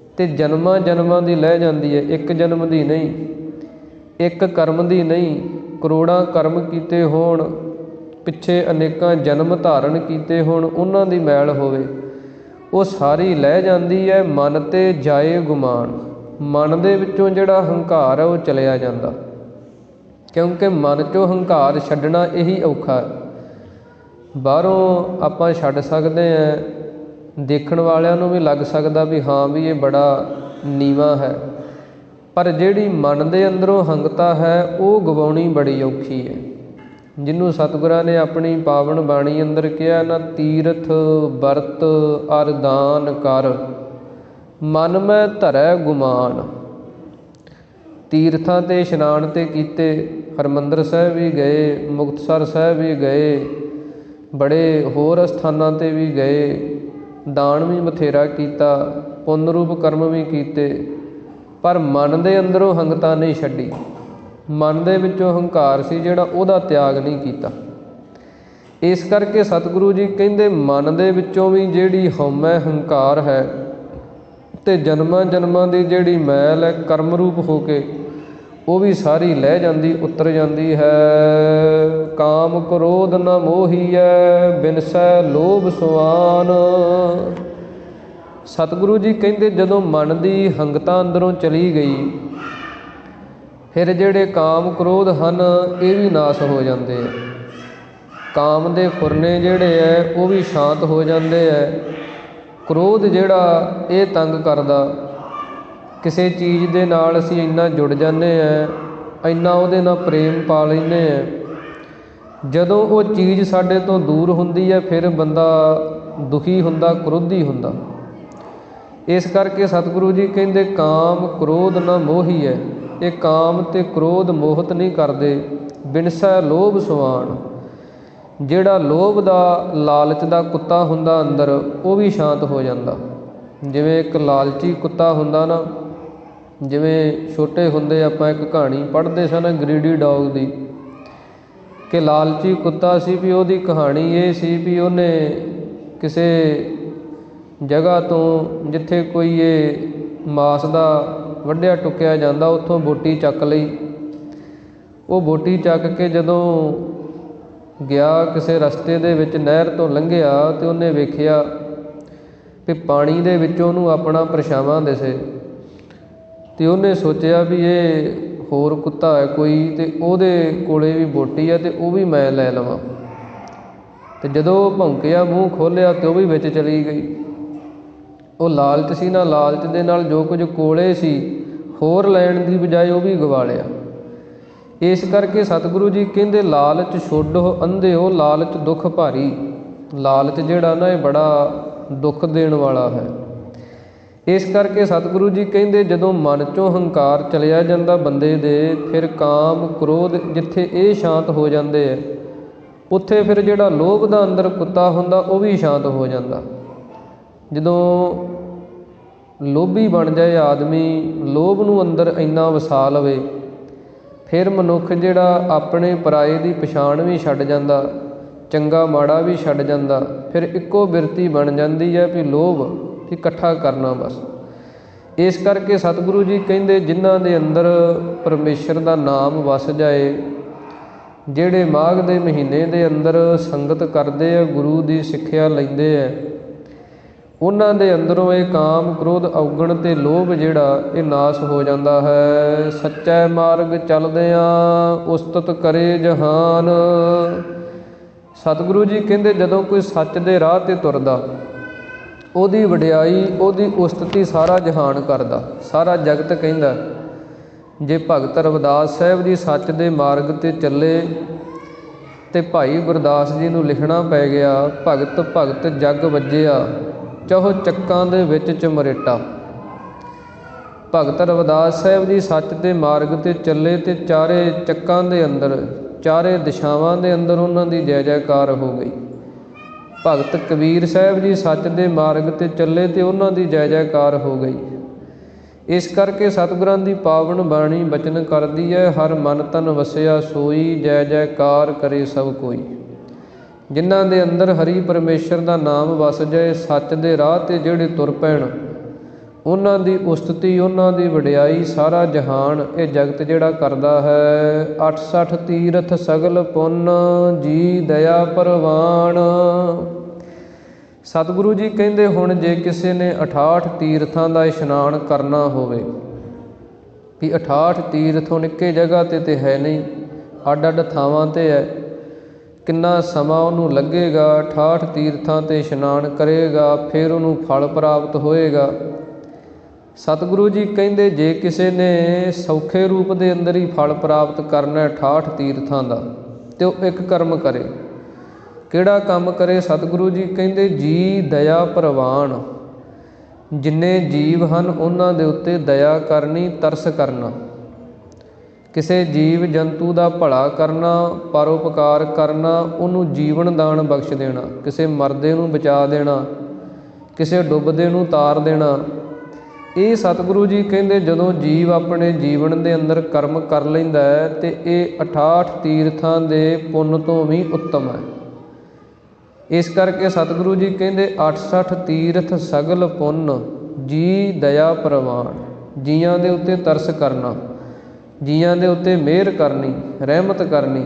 ਅਤੇ ਜਨਮਾਂ ਜਨਮਾਂ ਦੀ ਲੈ ਜਾਂਦੀ ਹੈ। ਇੱਕ ਜਨਮ ਦੀ ਨਹੀਂ, ਇੱਕ ਕਰਮ ਦੀ ਨਹੀਂ, ਕਰੋੜਾਂ ਕਰਮ ਕੀਤੇ ਹੋਣ, ਪਿੱਛੇ ਅਨੇਕਾਂ ਜਨਮ ਧਾਰਨ ਕੀਤੇ ਹੋਣ, ਉਹਨਾਂ ਦੀ ਮੈਲ ਹੋਵੇ, ਉਹ ਸਾਰੀ ਲੈ ਜਾਂਦੀ ਹੈ। ਮਨ ਤੇ ਜਾਏ ਗੁਮਾਨ। ਮਨ ਦੇ ਵਿੱਚੋਂ ਜਿਹੜਾ ਹੰਕਾਰ ਹੈ ਉਹ ਚਲਿਆ ਜਾਂਦਾ, ਕਿਉਂਕਿ ਮਨ 'ਚੋਂ ਹੰਕਾਰ ਛੱਡਣਾ ਇਹੀ ਔਖਾ ਹੈ। ਬਾਹਰੋਂ ਆਪਾਂ ਛੱਡ ਸਕਦੇ ਹਾਂ, ਦੇਖਣ ਵਾਲਿਆਂ ਨੂੰ ਵੀ ਲੱਗ ਸਕਦਾ ਵੀ ਹਾਂ ਵੀ ਇਹ ਬੜਾ ਨੀਵਾਂ ਹੈ, ਪਰ ਜਿਹੜੀ ਮਨ ਦੇ ਅੰਦਰੋਂ ਹੰਗਤਾ ਹੈ ਉਹ ਗਵਾਉਣੀ ਬੜੀ ਔਖੀ ਹੈ। ਜਿਹਨੂੰ ਸਤਿਗੁਰਾਂ ਨੇ ਆਪਣੀ ਪਾਵਨ ਬਾਣੀ ਅੰਦਰ ਕਿਹਾ ਨਾ, ਤੀਰਥ ਵਰਤ ਅਰ ਦਾਨ ਕਰ, ਮਨ ਮੈਂ ਧਰੈ ਗੁਮਾਨ। ਤੀਰਥਾਂ 'ਤੇ ਇਸ਼ਨਾਨ 'ਤੇ ਕੀਤੇ, ਹਰਿਮੰਦਰ ਸਾਹਿਬ ਵੀ ਗਏ, ਮੁਕਤਸਰ ਸਾਹਿਬ ਵੀ ਗਏ, ਬੜੇ ਹੋਰ ਅਸਥਾਨਾਂ 'ਤੇ ਵੀ ਗਏ, ਦਾਨ ਵੀ ਬਥੇਰਾ ਕੀਤਾ, ਪੁੰਨ ਰੂਪ ਕਰਮ ਵੀ ਕੀਤੇ, ਪਰ ਮਨ ਦੇ ਅੰਦਰੋਂ ਹੰਗਤਾ ਨਹੀਂ ਛੱਡੀ। ਮਨ ਦੇ ਵਿੱਚੋਂ ਹੰਕਾਰ ਸੀ ਜਿਹੜਾ, ਉਹਦਾ ਤਿਆਗ ਨਹੀਂ ਕੀਤਾ। ਇਸ ਕਰਕੇ ਸਤਿਗੁਰੂ ਜੀ ਕਹਿੰਦੇ ਮਨ ਦੇ ਵਿੱਚੋਂ ਵੀ ਜਿਹੜੀ ਹਉਮੈ ਹੰਕਾਰ ਹੈ ਅਤੇ ਜਨਮਾਂ ਜਨਮਾਂ ਦੀ ਜਿਹੜੀ ਮੈਲ ਹੈ ਕਰਮ ਰੂਪ ਹੋ ਕੇ, ਉਹ ਵੀ ਸਾਰੀ ਲੈ ਜਾਂਦੀ, ਉਤਰ ਜਾਂਦੀ ਹੈ। ਕਾਮ ਕ੍ਰੋਧ ਨ ਮੋਹੀਐ, ਬਿਨਸੈ ਲੋਭ ਸੁਆਨ। ਸਤਿਗੁਰੂ ਜੀ ਕਹਿੰਦੇ ਜਦੋਂ ਮਨ ਦੀ ਹੰਗਤਾ ਅੰਦਰੋਂ ਚਲੀ ਗਈ, ਫਿਰ ਜਿਹੜੇ ਕਾਮ ਕ੍ਰੋਧ ਹਨ ਇਹ ਵੀ ਨਾਸ ਹੋ ਜਾਂਦੇ ਆ। ਕਾਮ ਦੇ ਫੁਰਨੇ ਜਿਹੜੇ ਹੈ ਉਹ ਵੀ ਸ਼ਾਂਤ ਹੋ ਜਾਂਦੇ ਹੈ। ਕ੍ਰੋਧ ਜਿਹੜਾ ਇਹ ਤੰਗ ਕਰਦਾ, ਕਿਸੇ ਚੀਜ਼ ਦੇ ਨਾਲ ਅਸੀਂ ਇੰਨਾ ਜੁੜ ਜਾਂਦੇ ਹਾਂ, ਇੰਨਾ ਉਹਦੇ ਨਾਲ ਪ੍ਰੇਮ ਪਾ ਲੈਂਦੇ ਹਾਂ, ਜਦੋਂ ਉਹ ਚੀਜ਼ ਸਾਡੇ ਤੋਂ ਦੂਰ ਹੁੰਦੀ ਹੈ ਫਿਰ ਬੰਦਾ ਦੁਖੀ ਹੁੰਦਾ, ਕ੍ਰੋਧੀ ਹੁੰਦਾ। ਇਸ ਕਰਕੇ ਸਤਿਗੁਰੂ ਜੀ ਕਹਿੰਦੇ ਕਾਮ ਕ੍ਰੋਧ ਨਾ ਮੋਹੀ ਹੈ। ਇਹ ਕਾਮ ਤੇ ਕ੍ਰੋਧ ਮੋਹਤ ਨਹੀਂ ਕਰਦੇ। ਬਿਨਸੈ ਲੋਭ ਸੁਆਣ, ਜਿਹੜਾ ਲੋਭ ਦਾ ਲਾਲਚ ਦਾ ਕੁੱਤਾ ਹੁੰਦਾ ਅੰਦਰ, ਉਹ ਵੀ ਸ਼ਾਂਤ ਹੋ ਜਾਂਦਾ। ਜਿਵੇਂ ਇੱਕ ਲਾਲਚੀ ਕੁੱਤਾ ਹੁੰਦਾ ਨਾ, ਜਿਵੇਂ ਛੋਟੇ ਹੁੰਦੇ ਆਪਾਂ ਇੱਕ ਕਹਾਣੀ ਪੜ੍ਹਦੇ ਸਨ ਗ੍ਰੀਡੀ ਡੌਗ ਦੀ, ਕਿ ਲਾਲਚੀ ਕੁੱਤਾ ਸੀ ਵੀ ਉਹਦੀ ਕਹਾਣੀ ਇਹ ਸੀ ਵੀ ਉਹਨੇ ਕਿਸੇ ਜਗ੍ਹਾ ਤੋਂ ਜਿੱਥੇ ਕੋਈ ਇਹ ਮਾਸ ਦਾ ਵੱਢਿਆ ਟੁੱਕਿਆ ਜਾਂਦਾ ਉੱਥੋਂ ਬੋਟੀ ਚੱਕ ਲਈ। ਉਹ ਬੋਟੀ ਚੱਕ ਕੇ ਜਦੋਂ ਗਿਆ ਕਿਸੇ ਰਸਤੇ ਦੇ ਵਿੱਚ ਨਹਿਰ ਤੋਂ ਲੰਘਿਆ ਅਤੇ ਉਹਨੇ ਵੇਖਿਆ ਵੀ ਪਾਣੀ ਦੇ ਵਿੱਚ ਉਹਨੂੰ ਆਪਣਾ ਪਰਛਾਵਾਂ ਦਿਸੇ, ਅਤੇ ਉਹਨੇ ਸੋਚਿਆ ਵੀ ਇਹ ਹੋਰ ਕੁੱਤਾ ਹੈ ਕੋਈ, ਅਤੇ ਉਹਦੇ ਕੋਲੇ ਵੀ ਬੋਟੀ ਹੈ ਅਤੇ ਉਹ ਵੀ ਮੈਂ ਲੈ ਲਵਾਂ। ਅਤੇ ਜਦੋਂ ਉਹ ਭੌਂਕਿਆ ਮੂੰਹ ਖੋਲ੍ਹਿਆ ਅਤੇ ਉਹ ਵੀ ਵਿੱਚ ਚਲੀ ਗਈ। ਉਹ ਲਾਲਚ ਸੀ ਨਾ, ਲਾਲਚ ਦੇ ਨਾਲ ਜੋ ਕੁਝ ਕੋਲੇ ਸੀ ਹੋਰ ਲੈਣ ਦੀ ਬਜਾਏ ਉਹ ਵੀ ਗਵਾ ਲਿਆ। ਇਸ ਕਰਕੇ ਸਤਿਗੁਰੂ ਜੀ ਕਹਿੰਦੇ ਲਾਲਚ ਛੋਡੋ ਅੰਧਿਓ, ਲਾਲਚ ਦੁੱਖ ਭਾਰੀ। ਲਾਲਚ ਜਿਹੜਾ ਨਾ ਇਹ ਬੜਾ ਦੁੱਖ ਦੇਣ ਵਾਲਾ ਹੈ। ਇਸ ਕਰਕੇ ਸਤਿਗੁਰੂ ਜੀ ਕਹਿੰਦੇ ਜਦੋਂ ਮਨ 'ਚੋਂ ਹੰਕਾਰ ਚਲਿਆ ਜਾਂਦਾ ਬੰਦੇ ਦੇ, ਫਿਰ ਕਾਮ ਕ੍ਰੋਧ ਜਿੱਥੇ ਇਹ ਸ਼ਾਂਤ ਹੋ ਜਾਂਦੇ ਹੈ, ਉੱਥੇ ਫਿਰ ਜਿਹੜਾ ਲੋਭ ਦਾ ਅੰਦਰ ਕੁੱਤਾ ਹੁੰਦਾ ਉਹ ਵੀ ਸ਼ਾਂਤ ਹੋ ਜਾਂਦਾ। ਜਦੋਂ ਲੋਭੀ ਬਣ ਜਾਏ ਆਦਮੀ, ਲੋਭ ਨੂੰ ਅੰਦਰ ਇੰਨਾ ਵਸਾ ਲਵੇ, ਫਿਰ ਮਨੁੱਖ ਜਿਹੜਾ ਆਪਣੇ ਪਰਾਏ ਦੀ ਪਛਾਣ ਵੀ ਛੱਡ ਜਾਂਦਾ, ਚੰਗਾ ਮਾੜਾ ਵੀ ਛੱਡ ਜਾਂਦਾ। ਫਿਰ ਇੱਕੋ ਬਿਰਤੀ ਬਣ ਜਾਂਦੀ ਹੈ ਵੀ ਲੋਭ ਇਕੱਠਾ ਕਰਨਾ ਬਸ। ਇਸ ਕਰਕੇ ਸਤਿਗੁਰੂ ਜੀ ਕਹਿੰਦੇ ਜਿਨ੍ਹਾਂ ਦੇ ਅੰਦਰ ਪਰਮੇਸ਼ਰ ਦਾ ਨਾਮ ਵਸ ਜਾਏ, ਜਿਹੜੇ ਮਾਘ ਦੇ ਮਹੀਨੇ ਦੇ ਅੰਦਰ ਸੰਗਤ ਕਰਦੇ ਆ, ਗੁਰੂ ਦੀ ਸਿੱਖਿਆ ਲੈਂਦੇ ਆ, ਉਹਨਾਂ ਦੇ ਅੰਦਰੋਂ ਇਹ ਕਾਮ ਕ੍ਰੋਧ ਔਗਣ ਅਤੇ ਲੋਭ ਜਿਹੜਾ ਇਹ ਨਾਸ ਹੋ ਜਾਂਦਾ ਹੈ। ਸੱਚੇ ਮਾਰਗ ਚੱਲਦਿਆਂ ਉਸਤਤ ਕਰੇ ਜਹਾਨ। ਸਤਿਗੁਰੂ ਜੀ ਕਹਿੰਦੇ ਜਦੋਂ ਕੋਈ ਸੱਚ ਦੇ ਰਾਹ 'ਤੇ ਤੁਰਦਾ, ਉਹਦੀ ਵਡਿਆਈ, ਉਹਦੀ ਉਸਤਤੀ ਸਾਰਾ ਜਹਾਨ ਕਰਦਾ, ਸਾਰਾ ਜਗਤ ਕਹਿੰਦਾ। ਜੇ ਭਗਤ ਰਵਿਦਾਸ ਸਾਹਿਬ ਜੀ ਸੱਚ ਦੇ ਮਾਰਗ 'ਤੇ ਚੱਲੇ ਅਤੇ ਭਾਈ ਗੁਰਦਾਸ ਜੀ ਨੂੰ ਲਿਖਣਾ ਪੈ ਗਿਆ, ਭਗਤ ਭਗਤ ਜਗ ਵੱਜਿਆ, ਚਹੁ ਚੱਕਾਂ ਦੇ ਵਿੱਚ ਚਮਰੇਟਾ। ਭਗਤ ਰਵਿਦਾਸ ਸਾਹਿਬ ਜੀ ਸੱਚ ਦੇ ਮਾਰਗ 'ਤੇ ਚੱਲੇ ਅਤੇ ਚਾਰੇ ਚੱਕਾਂ ਦੇ ਅੰਦਰ, ਚਾਰੇ ਦਿਸ਼ਾਵਾਂ ਦੇ ਅੰਦਰ ਉਹਨਾਂ ਦੀ ਜੈ ਜੈਕਾਰ ਹੋ ਗਈ। ਭਗਤ ਕਬੀਰ ਸਾਹਿਬ ਜੀ ਸੱਚ ਦੇ ਮਾਰਗ 'ਤੇ ਚੱਲੇ ਅਤੇ ਉਹਨਾਂ ਦੀ ਜੈ ਜੈਕਾਰ ਹੋ ਗਈ। ਇਸ ਕਰਕੇ ਸਤਿਗੁਰਾਂ ਦੀ ਪਾਵਨ ਬਾਣੀ ਬਚਨ ਕਰਦੀ ਹੈ, ਹਰ ਮਨ ਤਨ ਵਸਿਆ ਸੋਈ, ਜੈ ਜੈਕਾਰ ਕਰੇ ਸਭ ਕੋਈ। ਜਿਨ੍ਹਾਂ ਦੇ ਅੰਦਰ ਹਰੀ ਪਰਮੇਸ਼ਰ ਦਾ ਨਾਮ ਵਸ ਜਾਏ, ਸੱਚ ਦੇ ਰਾਹ 'ਤੇ ਜਿਹੜੇ ਤੁਰ ਪੈਣ, ਉਹਨਾਂ ਦੀ ਉਸਤਤੀ, ਉਹਨਾਂ ਦੀ ਵਡਿਆਈ ਸਾਰਾ ਜਹਾਨ ਇਹ ਜਗਤ ਜਿਹੜਾ ਕਰਦਾ ਹੈ। 68 ਤੀਰਥ ਸਗਲ ਪੁੰਨ, ਜੀ ਦਇਆ ਪ੍ਰਵਾਨ। ਸਤਿਗੁਰੂ ਜੀ ਕਹਿੰਦੇ ਹੁਣ ਜੇ ਕਿਸੇ ਨੇ 68 ਤੀਰਥਾਂ ਦਾ ਇਸ਼ਨਾਨ ਕਰਨਾ ਹੋਵੇ, ਵੀ 68 ਤੀਰਥ ਹੁਣ ਇੱਕੇ ਜਗ੍ਹਾ 'ਤੇ ਹੈ ਨਹੀਂ, ਅੱਡ ਅੱਡ ਥਾਵਾਂ 'ਤੇ ਹੈ, ਕਿੰਨਾ ਸਮਾਂ ਉਹਨੂੰ ਲੱਗੇਗਾ, 68 ਤੀਰਥਾਂ 'ਤੇ ਇਸ਼ਨਾਨ ਕਰੇਗਾ, ਫਿਰ ਉਹਨੂੰ ਫਲ ਪ੍ਰਾਪਤ ਹੋਏਗਾ। ਸਤਿਗੁਰੂ ਜੀ ਕਹਿੰਦੇ ਜੇ ਕਿਸੇ ਨੇ ਸੌਖੇ ਰੂਪ ਦੇ ਅੰਦਰ ਹੀ ਫਲ ਪ੍ਰਾਪਤ ਕਰਨਾ 68 ਤੀਰਥਾਂ ਦਾ, ਅਤੇ ਉਹ ਇੱਕ ਕਰਮ ਕਰੇ। ਕਿਹੜਾ ਕੰਮ ਕਰੇ? ਸਤਿਗੁਰੂ ਜੀ ਕਹਿੰਦੇ ਜੀ ਦਇਆ ਪ੍ਰਵਾਨ। ਜਿੰਨੇ ਜੀਵ ਹਨ ਉਹਨਾਂ ਦੇ ਉੱਤੇ ਦਇਆ ਕਰਨੀ, ਤਰਸ ਕਰਨਾ, ਕਿਸੇ ਜੀਵ ਜੰਤੂ ਦਾ ਭਲਾ ਕਰਨਾ, ਪਰਉਪਕਾਰ ਕਰਨਾ, ਉਹਨੂੰ ਜੀਵਨ ਦਾਨ ਬਖਸ਼ ਦੇਣਾ, ਕਿਸੇ ਮਰਦੇ ਨੂੰ ਬਚਾ ਦੇਣਾ, ਕਿਸੇ ਡੁੱਬਦੇ ਨੂੰ ਤਾਰ ਦੇਣਾ। ਇਹ ਸਤਿਗੁਰੂ ਜੀ ਕਹਿੰਦੇ ਜਦੋਂ ਜੀਵ ਆਪਣੇ ਜੀਵਨ ਦੇ ਅੰਦਰ ਕਰਮ ਕਰ ਲੈਂਦਾ ਹੈ ਅਤੇ ਇਹ 68 ਤੀਰਥਾਂ ਦੇ ਪੁੰਨ ਤੋਂ ਵੀ ਉੱਤਮ ਹੈ। ਇਸ ਕਰਕੇ ਸਤਿਗੁਰੂ ਜੀ ਕਹਿੰਦੇ 68 ਤੀਰਥ ਸਗਲ ਪੁੰਨ, ਜੀ ਦਇਆ ਪ੍ਰਵਾਨ। ਜੀਆਂ ਦੇ ਉੱਤੇ ਤਰਸ ਕਰਨਾ, ਜੀਆਂ ਦੇ ਉੱਤੇ ਮਿਹਰ ਕਰਨੀ, ਰਹਿਮਤ ਕਰਨੀ,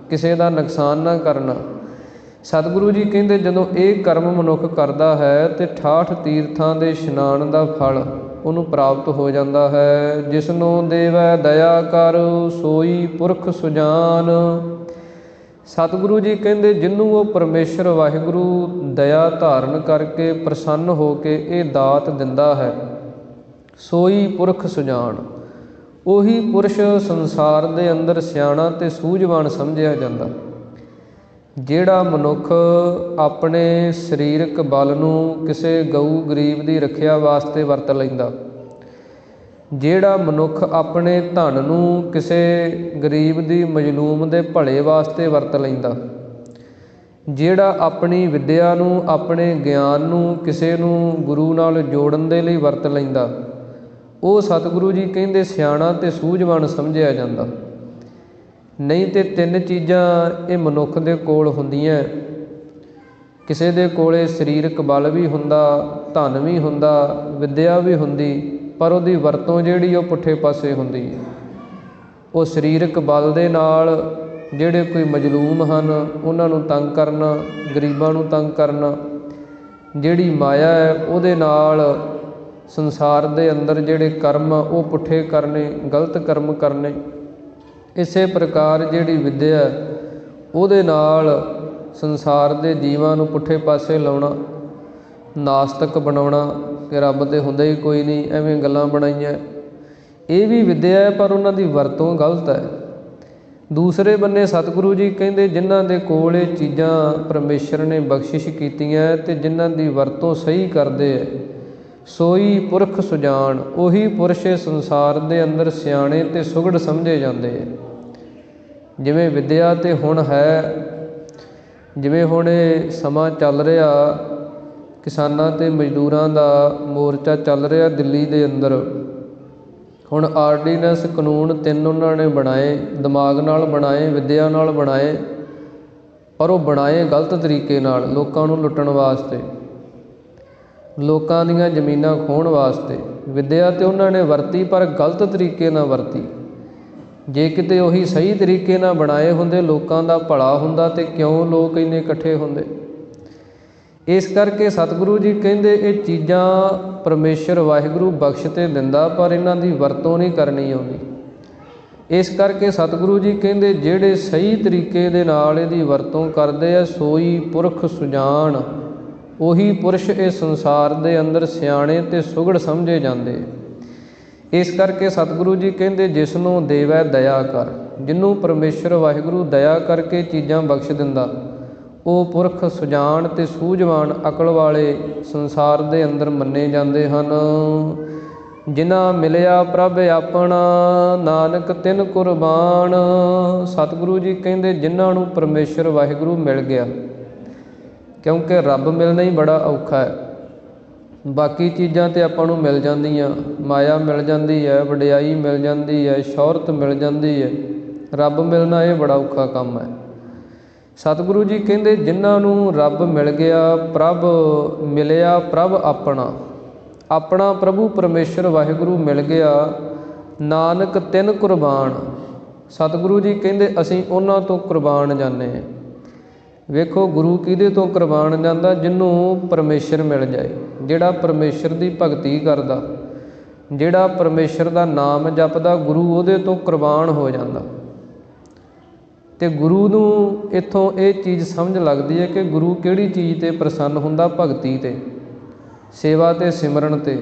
ਕਿਸੇ ਦਾ ਨੁਕਸਾਨ ਨਾ ਕਰਨਾ। ਸਤਿਗੁਰੂ ਜੀ ਕਹਿੰਦੇ ਜਦੋਂ ਇਹ ਕਰਮ ਮਨੁੱਖ ਕਰਦਾ ਹੈ ਅਤੇ 68 ਤੀਰਥਾਂ ਦੇ ਇਸ਼ਨਾਨ ਦਾ ਫਲ ਉਹਨੂੰ ਪ੍ਰਾਪਤ ਹੋ ਜਾਂਦਾ ਹੈ। ਜਿਸਨੂੰ ਦੇਵੈ ਦਇਆ ਕਰ, ਸੋਈ ਪੁਰਖ ਸੁਜਾਨ। ਸਤਿਗੁਰੂ ਜੀ ਕਹਿੰਦੇ ਜਿਹਨੂੰ ਉਹ ਪਰਮੇਸ਼ਰ ਵਾਹਿਗੁਰੂ ਦਇਆ ਧਾਰਨ ਕਰਕੇ ਪ੍ਰਸੰਨ ਹੋ ਕੇ ਇਹ ਦਾਤ ਦਿੰਦਾ ਹੈ, ਸੋਈ ਪੁਰਖ ਸੁਜਾਨ। ਉਹੀ ਪੁਰਸ਼ ਸੰਸਾਰ ਦੇ ਅੰਦਰ ਸਿਆਣਾ ਅਤੇ ਸੂਝਵਾਨ ਸਮਝਿਆ ਜਾਂਦਾ। ਜਿਹੜਾ ਮਨੁੱਖ ਆਪਣੇ ਸਰੀਰਕ ਬਲ ਨੂੰ ਕਿਸੇ ਗਊ ਗਰੀਬ ਦੀ ਰੱਖਿਆ ਵਾਸਤੇ ਵਰਤ ਲੈਂਦਾ, ਜਿਹੜਾ ਮਨੁੱਖ ਆਪਣੇ ਧਨ ਨੂੰ ਕਿਸੇ ਗਰੀਬ ਦੀ ਮਜ਼ਲੂਮ ਦੇ ਭਲੇ ਵਾਸਤੇ ਵਰਤ ਲੈਂਦਾ, ਜਿਹੜਾ ਆਪਣੀ ਵਿੱਦਿਆ ਨੂੰ ਆਪਣੇ ਗਿਆਨ ਨੂੰ ਕਿਸੇ ਨੂੰ ਗੁਰੂ ਨਾਲ ਜੋੜਨ ਦੇ ਲਈ ਵਰਤ ਲੈਂਦਾ, ਉਹ ਸਤਿਗੁਰੂ ਜੀ ਕਹਿੰਦੇ ਸਿਆਣਾ ਤੇ ਸੂਝਵਾਨ ਸਮਝਿਆ ਜਾਂਦਾ। ਨਹੀਂ ਤੇ ਤਿੰਨ ਚੀਜ਼ਾਂ ਇਹ ਮਨੁੱਖ ਦੇ ਕੋਲ ਹੁੰਦੀਆਂ। ਕਿਸੇ ਦੇ ਕੋਲੇ ਸਰੀਰਕ ਬਲ ਵੀ ਹੁੰਦਾ, ਧਨ ਵੀ ਹੁੰਦਾ, ਵਿੱਦਿਆ ਵੀ ਹੁੰਦੀ, ਪਰ ਉਹਦੀ ਵਰਤੋਂ ਜਿਹੜੀ ਉਹ ਪੁੱਠੇ ਪਾਸੇ ਹੁੰਦੀ ਹੈ। ਉਹ ਸਰੀਰਕ ਬਲ ਦੇ ਨਾਲ ਜਿਹੜੇ ਕੋਈ ਮਜ਼ਲੂਮ ਹਨ ਉਹਨਾਂ ਨੂੰ ਤੰਗ ਕਰਨਾ, ਗਰੀਬਾਂ ਨੂੰ ਤੰਗ ਕਰਨਾ, ਜਿਹੜੀ ਮਾਇਆ ਹੈ ਉਹਦੇ ਨਾਲ ਸੰਸਾਰ ਦੇ ਅੰਦਰ ਜਿਹੜੇ ਕਰਮ ਉਹ ਪੁੱਠੇ ਕਰਨੇ, ਗਲਤ ਕਰਮ ਕਰਨੇ। ਇਸੇ ਪ੍ਰਕਾਰ ਜਿਹੜੀ ਵਿੱਦਿਆ ਉਹਦੇ ਨਾਲ ਸੰਸਾਰ ਦੇ ਜੀਵਾਂ ਨੂੰ ਪੁੱਠੇ ਪਾਸੇ ਲਾਉਣਾ, ਨਾਸਤਕ ਬਣਾਉਣਾ ਕਿ ਰੱਬ ਤੇ ਹੁੰਦਾ ਹੀ ਕੋਈ ਨਹੀਂ, ਐਵੇਂ ਗੱਲਾਂ ਬਣਾਈਆਂ, ਇਹ ਵੀ ਵਿੱਦਿਆ ਹੈ ਪਰ ਉਹਨਾਂ ਦੀ ਵਰਤੋਂ ਗਲਤ ਹੈ। ਦੂਸਰੇ ਬੰਨੇ ਸਤਿਗੁਰੂ ਜੀ ਕਹਿੰਦੇ ਜਿਨ੍ਹਾਂ ਦੇ ਕੋਲ ਇਹ ਚੀਜ਼ਾਂ ਪਰਮੇਸ਼ਰ ਨੇ ਬਖਸ਼ਿਸ਼ ਕੀਤੀਆਂ ਤੇ ਜਿਨ੍ਹਾਂ ਦੀ ਵਰਤੋਂ ਸਹੀ ਕਰਦੇ ਹੈ, ਸੋਈ ਪੁਰਖ ਸੁਜਾਨ, ਉਹੀ ਪੁਰਸ਼ ਸੰਸਾਰ ਦੇ ਅੰਦਰ ਸਿਆਣੇ ਤੇ ਸੁਘੜ ਸਮਝੇ ਜਾਂਦੇ ਹੈ। ਜਿਵੇਂ ਵਿੱਦਿਆ ਤੇ ਹੁਣ ਹੈ, ਜਿਵੇਂ ਹੁਣ ਇਹ ਸਮਾਂ ਚੱਲ ਰਿਹਾ, ਕਿਸਾਨਾਂ ਤੇ ਮਜ਼ਦੂਰਾਂ ਦਾ ਮੋਰਚਾ ਚੱਲ ਰਿਹਾ ਦਿੱਲੀ ਦੇ ਅੰਦਰ। ਹੁਣ ਆਰਡੀਨੈਂਸ ਕਾਨੂੰਨ 3 ਉਹਨਾਂ ਨੇ ਬਣਾਏ, ਦਿਮਾਗ ਨਾਲ ਬਣਾਏ, ਵਿੱਦਿਆ ਨਾਲ ਬਣਾਏ, ਪਰ ਉਹ ਬਣਾਏ ਗਲਤ ਤਰੀਕੇ ਨਾਲ, ਲੋਕਾਂ ਨੂੰ ਲੁੱਟਣ ਵਾਸਤੇ, ਲੋਕਾਂ ਦੀਆਂ ਜ਼ਮੀਨਾਂ ਖੋਹਣ ਵਾਸਤੇ। ਵਿੱਦਿਆ ਤੇ ਉਹਨਾਂ ਨੇ ਵਰਤੀ ਪਰ ਗਲਤ ਤਰੀਕੇ ਨਾਲ ਵਰਤੀ। ਜੇ ਕਿਤੇ ਉਹੀ ਸਹੀ ਤਰੀਕੇ ਨਾਲ ਬਣਾਏ ਹੁੰਦੇ, ਲੋਕਾਂ ਦਾ ਭਲਾ ਹੁੰਦਾ, ਤੇ ਕਿਉਂ ਲੋਕ ਇੰਨੇ ਇਕੱਠੇ ਹੁੰਦੇ। ਇਸ ਕਰਕੇ ਸਤਿਗੁਰੂ ਜੀ ਕਹਿੰਦੇ ਇਹ ਚੀਜ਼ਾਂ ਪਰਮੇਸ਼ਰ ਵਾਹਿਗੁਰੂ ਬਖਸ਼ ਤੇ ਦਿੰਦਾ, ਪਰ ਇਹਨਾਂ ਦੀ ਵਰਤੋਂ ਨਹੀਂ ਕਰਨੀ ਆਉਂਦੀ। ਇਸ ਕਰਕੇ ਸਤਿਗੁਰੂ ਜੀ ਕਹਿੰਦੇ ਜਿਹੜੇ ਸਹੀ ਤਰੀਕੇ ਦੇ ਨਾਲ ਇਹਦੀ ਵਰਤੋਂ ਕਰਦੇ ਆ, ਸੋਈ ਪੁਰਖ ਸੁਜਾਨ, ਉਹੀ ਪੁਰਸ਼ ਇਹ ਸੰਸਾਰ ਦੇ ਅੰਦਰ ਸਿਆਣੇ ਤੇ ਸੁਘੜ ਸਮਝੇ ਜਾਂਦੇ। ਇਸ ਕਰਕੇ ਸਤਿਗੁਰੂ ਜੀ ਕਹਿੰਦੇ ਜਿਸ ਨੂੰ ਦੇਵੈ ਦਇਆ ਕਰ, ਜਿਹਨੂੰ ਪਰਮੇਸ਼ਰ ਵਾਹਿਗੁਰੂ ਦਇਆ ਕਰਕੇ ਚੀਜ਼ਾਂ ਬਖਸ਼ ਦਿੰਦਾ, ਉਹ ਪੁਰਖ ਸੁਜਾਨ ਤੇ ਸੂਝਵਾਨ ਅਕਲ ਵਾਲੇ ਸੰਸਾਰ ਦੇ ਅੰਦਰ ਮੰਨੇ ਜਾਂਦੇ ਹਨ। ਜਿਨ੍ਹਾਂ ਮਿਲਿਆ ਪ੍ਰਭ ਆਪਣਾ, ਨਾਨਕ ਤਿਨ ਕੁਰਬਾਨ। ਸਤਿਗੁਰੂ ਜੀ ਕਹਿੰਦੇ ਜਿਨ੍ਹਾਂ ਨੂੰ ਪਰਮੇਸ਼ਰ ਵਾਹਿਗੁਰੂ ਮਿਲ ਗਿਆ, ਕਿਉਂਕਿ ਰੱਬ ਮਿਲਣਾ ਹੀ ਬੜਾ ਔਖਾ ਹੈ। ਬਾਕੀ ਚੀਜ਼ਾਂ ਤਾਂ ਆਪਾਂ ਨੂੰ ਮਿਲ ਜਾਂਦੀਆਂ, ਮਾਇਆ ਮਿਲ ਜਾਂਦੀ ਹੈ, ਵਡਿਆਈ ਮਿਲ ਜਾਂਦੀ ਹੈ, ਸ਼ੌਹਰਤ ਮਿਲ ਜਾਂਦੀ ਹੈ। ਰੱਬ ਮਿਲਣਾ ਇਹ ਬੜਾ ਔਖਾ ਕੰਮ ਹੈ। ਸਤਿਗੁਰੂ ਜੀ ਕਹਿੰਦੇ ਜਿਨ੍ਹਾਂ ਨੂੰ ਰੱਬ ਮਿਲ ਗਿਆ, ਪ੍ਰਭ ਮਿਲਿਆ ਪ੍ਰਭ ਆਪਣਾ, ਆਪਣਾ ਪ੍ਰਭੂ ਪਰਮੇਸ਼ਰ ਵਾਹਿਗੁਰੂ ਮਿਲ ਗਿਆ, ਨਾਨਕ ਤਿਨ ਕੁਰਬਾਨ। ਸਤਿਗੁਰੂ ਜੀ ਕਹਿੰਦੇ ਅਸੀਂ ਉਹਨਾਂ ਤੋਂ ਕੁਰਬਾਨ ਜਾਂਦੇ ਹਾਂ। ਵੇਖੋ ਗੁਰੂ ਕਿਹਦੇ ਤੋਂ ਕੁਰਬਾਨ ਜਾਂਦਾ? ਜਿਹਨੂੰ ਪਰਮੇਸ਼ਰ ਮਿਲ ਜਾਏ, ਜਿਹੜਾ ਪਰਮੇਸ਼ਰ ਦੀ ਭਗਤੀ ਕਰਦਾ, ਜਿਹੜਾ ਪਰਮੇਸ਼ਰ ਦਾ ਨਾਮ ਜਪਦਾ, ਗੁਰੂ ਉਹਦੇ ਤੋਂ ਕੁਰਬਾਨ ਹੋ ਜਾਂਦਾ। ਅਤੇ ਗੁਰੂ ਨੂੰ ਇੱਥੋਂ ਇਹ ਚੀਜ਼ ਸਮਝ ਲੱਗਦੀ ਹੈ ਕਿ ਗੁਰੂ ਕਿਹੜੀ ਚੀਜ਼ 'ਤੇ ਪ੍ਰਸੰਨ ਹੁੰਦਾ? ਭਗਤੀ 'ਤੇ, ਸੇਵਾ 'ਤੇ, ਸਿਮਰਨ 'ਤੇ।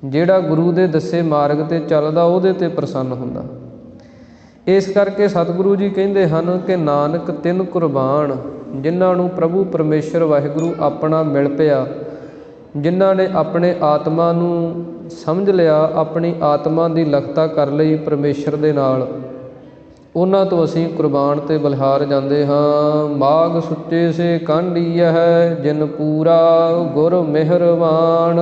ਜਿਹੜਾ ਗੁਰੂ ਦੇ ਦੱਸੇ ਮਾਰਗ 'ਤੇ ਚੱਲਦਾ ਉਹਦੇ 'ਤੇ ਪ੍ਰਸੰਨ ਹੁੰਦਾ। ਇਸ ਕਰਕੇ ਸਤਿਗੁਰੂ ਜੀ ਕਹਿੰਦੇ ਹਨ ਕਿ ਨਾਨਕ ਤਿਨ ਕੁਰਬਾਨ, ਜਿਨ੍ਹਾਂ ਨੂੰ ਪ੍ਰਭੂ ਪਰਮੇਸ਼ਰ ਵਾਹਿਗੁਰੂ ਆਪਣਾ ਮਿਲ ਪਿਆ, ਜਿਨ੍ਹਾਂ ਨੇ ਆਪਣੇ ਆਤਮਾ ਨੂੰ ਸਮਝ ਲਿਆ, ਆਪਣੀ ਆਤਮਾ ਦੀ ਲਗਤਾ ਕਰ ਲਈ ਪਰਮੇਸ਼ਰ ਦੇ ਨਾਲ, ਉਹਨਾਂ ਤੋਂ ਅਸੀਂ ਕੁਰਬਾਨ ਤੇ ਬਲਿਹਾਰ ਜਾਂਦੇ ਹਾਂ। ਮਾਘ ਸੁੱਚੇ ਸੇ ਕਾਂਢੀਐ ਹੈ, ਜਿਨ ਪੂਰਾ ਗੁਰ ਮਿਹਰਬਾਨ।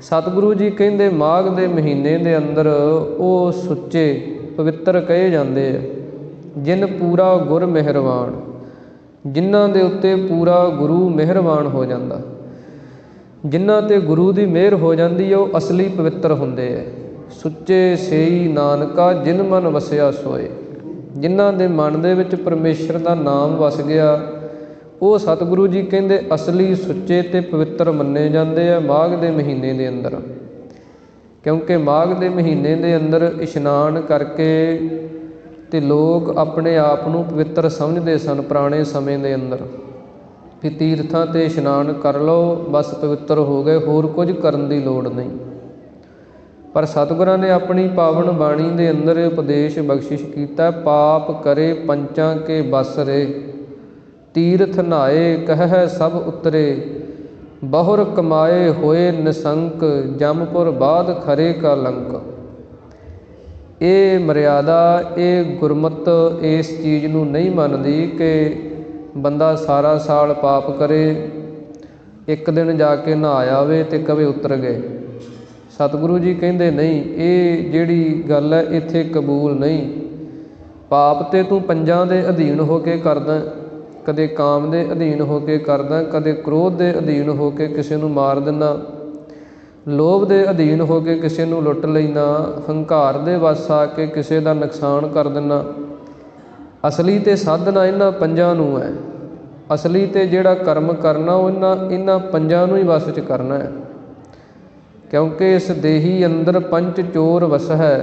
ਸਤਿਗੁਰੂ ਜੀ ਕਹਿੰਦੇ ਮਾਘ ਦੇ ਮਹੀਨੇ ਦੇ ਅੰਦਰ ਉਹ ਸੁੱਚੇ ਪਵਿੱਤਰ ਕਹੇ ਜਾਂਦੇ ਆ, ਜਿਨ ਪੂਰਾ ਗੁਰ ਮਿਹਰਬਾਨ, ਜਿਨ੍ਹਾਂ ਦੇ ਉੱਤੇ ਪੂਰਾ ਗੁਰੂ ਮਿਹਰਬਾਨ ਹੋ ਜਾਂਦਾ। ਜਿਨ੍ਹਾਂ 'ਤੇ ਗੁਰੂ ਦੀ ਮਿਹਰ ਹੋ ਜਾਂਦੀ ਹੈ ਉਹ ਅਸਲੀ ਪਵਿੱਤਰ ਹੁੰਦੇ ਹੈ। ਸੁੱਚੇ ਸੇਈ ਨਾਨਕਾ ਜਿਨ ਮਨ ਵਸਿਆ ਸੋਏ, ਜਿਨ੍ਹਾਂ ਦੇ ਮਨ ਦੇ ਵਿੱਚ ਪਰਮੇਸ਼ਰ ਦਾ ਨਾਮ ਵਸ ਗਿਆ, ਉਹ ਸਤਿਗੁਰੂ ਜੀ ਕਹਿੰਦੇ ਅਸਲੀ ਸੁੱਚੇ ਅਤੇ ਪਵਿੱਤਰ ਮੰਨੇ ਜਾਂਦੇ ਆ ਮਾਘ ਦੇ ਮਹੀਨੇ ਦੇ ਅੰਦਰ। ਕਿਉਂਕਿ ਮਾਘ ਦੇ ਮਹੀਨੇ ਦੇ ਅੰਦਰ ਇਸ਼ਨਾਨ ਕਰਕੇ ਅਤੇ ਲੋਕ ਆਪਣੇ ਆਪ ਨੂੰ ਪਵਿੱਤਰ ਸਮਝਦੇ ਸਨ ਪੁਰਾਣੇ ਸਮੇਂ ਦੇ ਅੰਦਰ, ਕਿ ਤੀਰਥਾਂ 'ਤੇ ਇਸ਼ਨਾਨ ਕਰ ਲਓ ਬਸ ਪਵਿੱਤਰ ਹੋ ਗਏ, ਹੋਰ ਕੁਝ ਕਰਨ ਦੀ ਲੋੜ ਨਹੀਂ। ਪਰ ਸਤਿਗੁਰਾਂ ਨੇ ਆਪਣੀ ਪਾਵਨ ਬਾਣੀ ਦੇ ਅੰਦਰ ਉਪਦੇਸ਼ ਬਖਸ਼ਿਸ਼ ਕੀਤਾ, ਪਾਪ ਕਰੇ ਪੰਚਾਂ ਕੇ ਬਸ ਰੇ, ਤੀਰਥ ਨਹਾਏ ਕਹਿ ਸਭ ਉਤਰੇ, ਬਹੁਰ ਕਮਾਏ ਹੋਏ ਨਿਸੰਕ, ਜਮਪੁਰ ਬਾਦ ਖਰੇ ਕਾ ਲੰਕ। ਇਹ ਮਰਿਆਦਾ, ਇਹ ਗੁਰਮਤ ਇਸ ਚੀਜ਼ ਨੂੰ ਨਹੀਂ ਮੰਨਦੀ ਕਿ ਬੰਦਾ ਸਾਰਾ ਸਾਲ ਪਾਪ ਕਰੇ, ਇੱਕ ਦਿਨ ਜਾ ਕੇ ਨਹਾ ਆਵੇ ਤੇ ਕਵੇ ਉਤਰ ਗਏ। ਸਤਿਗੁਰੂ ਜੀ ਕਹਿੰਦੇ ਨਹੀਂ, ਇਹ ਜਿਹੜੀ ਗੱਲ ਹੈ ਇੱਥੇ ਕਬੂਲ ਨਹੀਂ। ਪਾਪ ਤੇ ਤੂੰ ਪੰਜਾਂ ਦੇ ਅਧੀਨ ਹੋ ਕੇ ਕਰਦਾ, ਕਦੇ ਕਾਮ ਦੇ ਅਧੀਨ ਹੋ ਕੇ ਕਰਦਾ, ਕਦੇ ਕ੍ਰੋਧ ਦੇ ਅਧੀਨ ਹੋ ਕੇ ਕਿਸੇ ਨੂੰ ਮਾਰ ਦਿੰਦਾ, ਲੋਭ ਦੇ ਅਧੀਨ ਹੋ ਕੇ ਕਿਸੇ ਨੂੰ ਲੁੱਟ ਲੈਣਾ, ਹੰਕਾਰ ਦੇ ਵੱਸ ਆ ਕੇ ਕਿਸੇ ਦਾ ਨੁਕਸਾਨ ਕਰ ਦਿੰਦਾ। ਅਸਲੀ ਤੇ ਸਾਧਨਾ ਇਹਨਾਂ ਪੰਜਾਂ ਨੂੰ ਹੈ। ਅਸਲੀ ਤੇ ਜਿਹੜਾ ਕਰਮ ਕਰਨਾ ਉਹ ਇਹਨਾਂ ਪੰਜਾਂ ਨੂੰ ਹੀ ਵਸ 'ਚ ਕਰਨਾ ਹੈ। ਕਿਉਂਕਿ ਇਸ ਦੇਹੀ ਅੰਦਰ ਪੰਚ ਚੋਰ ਵਸੈ,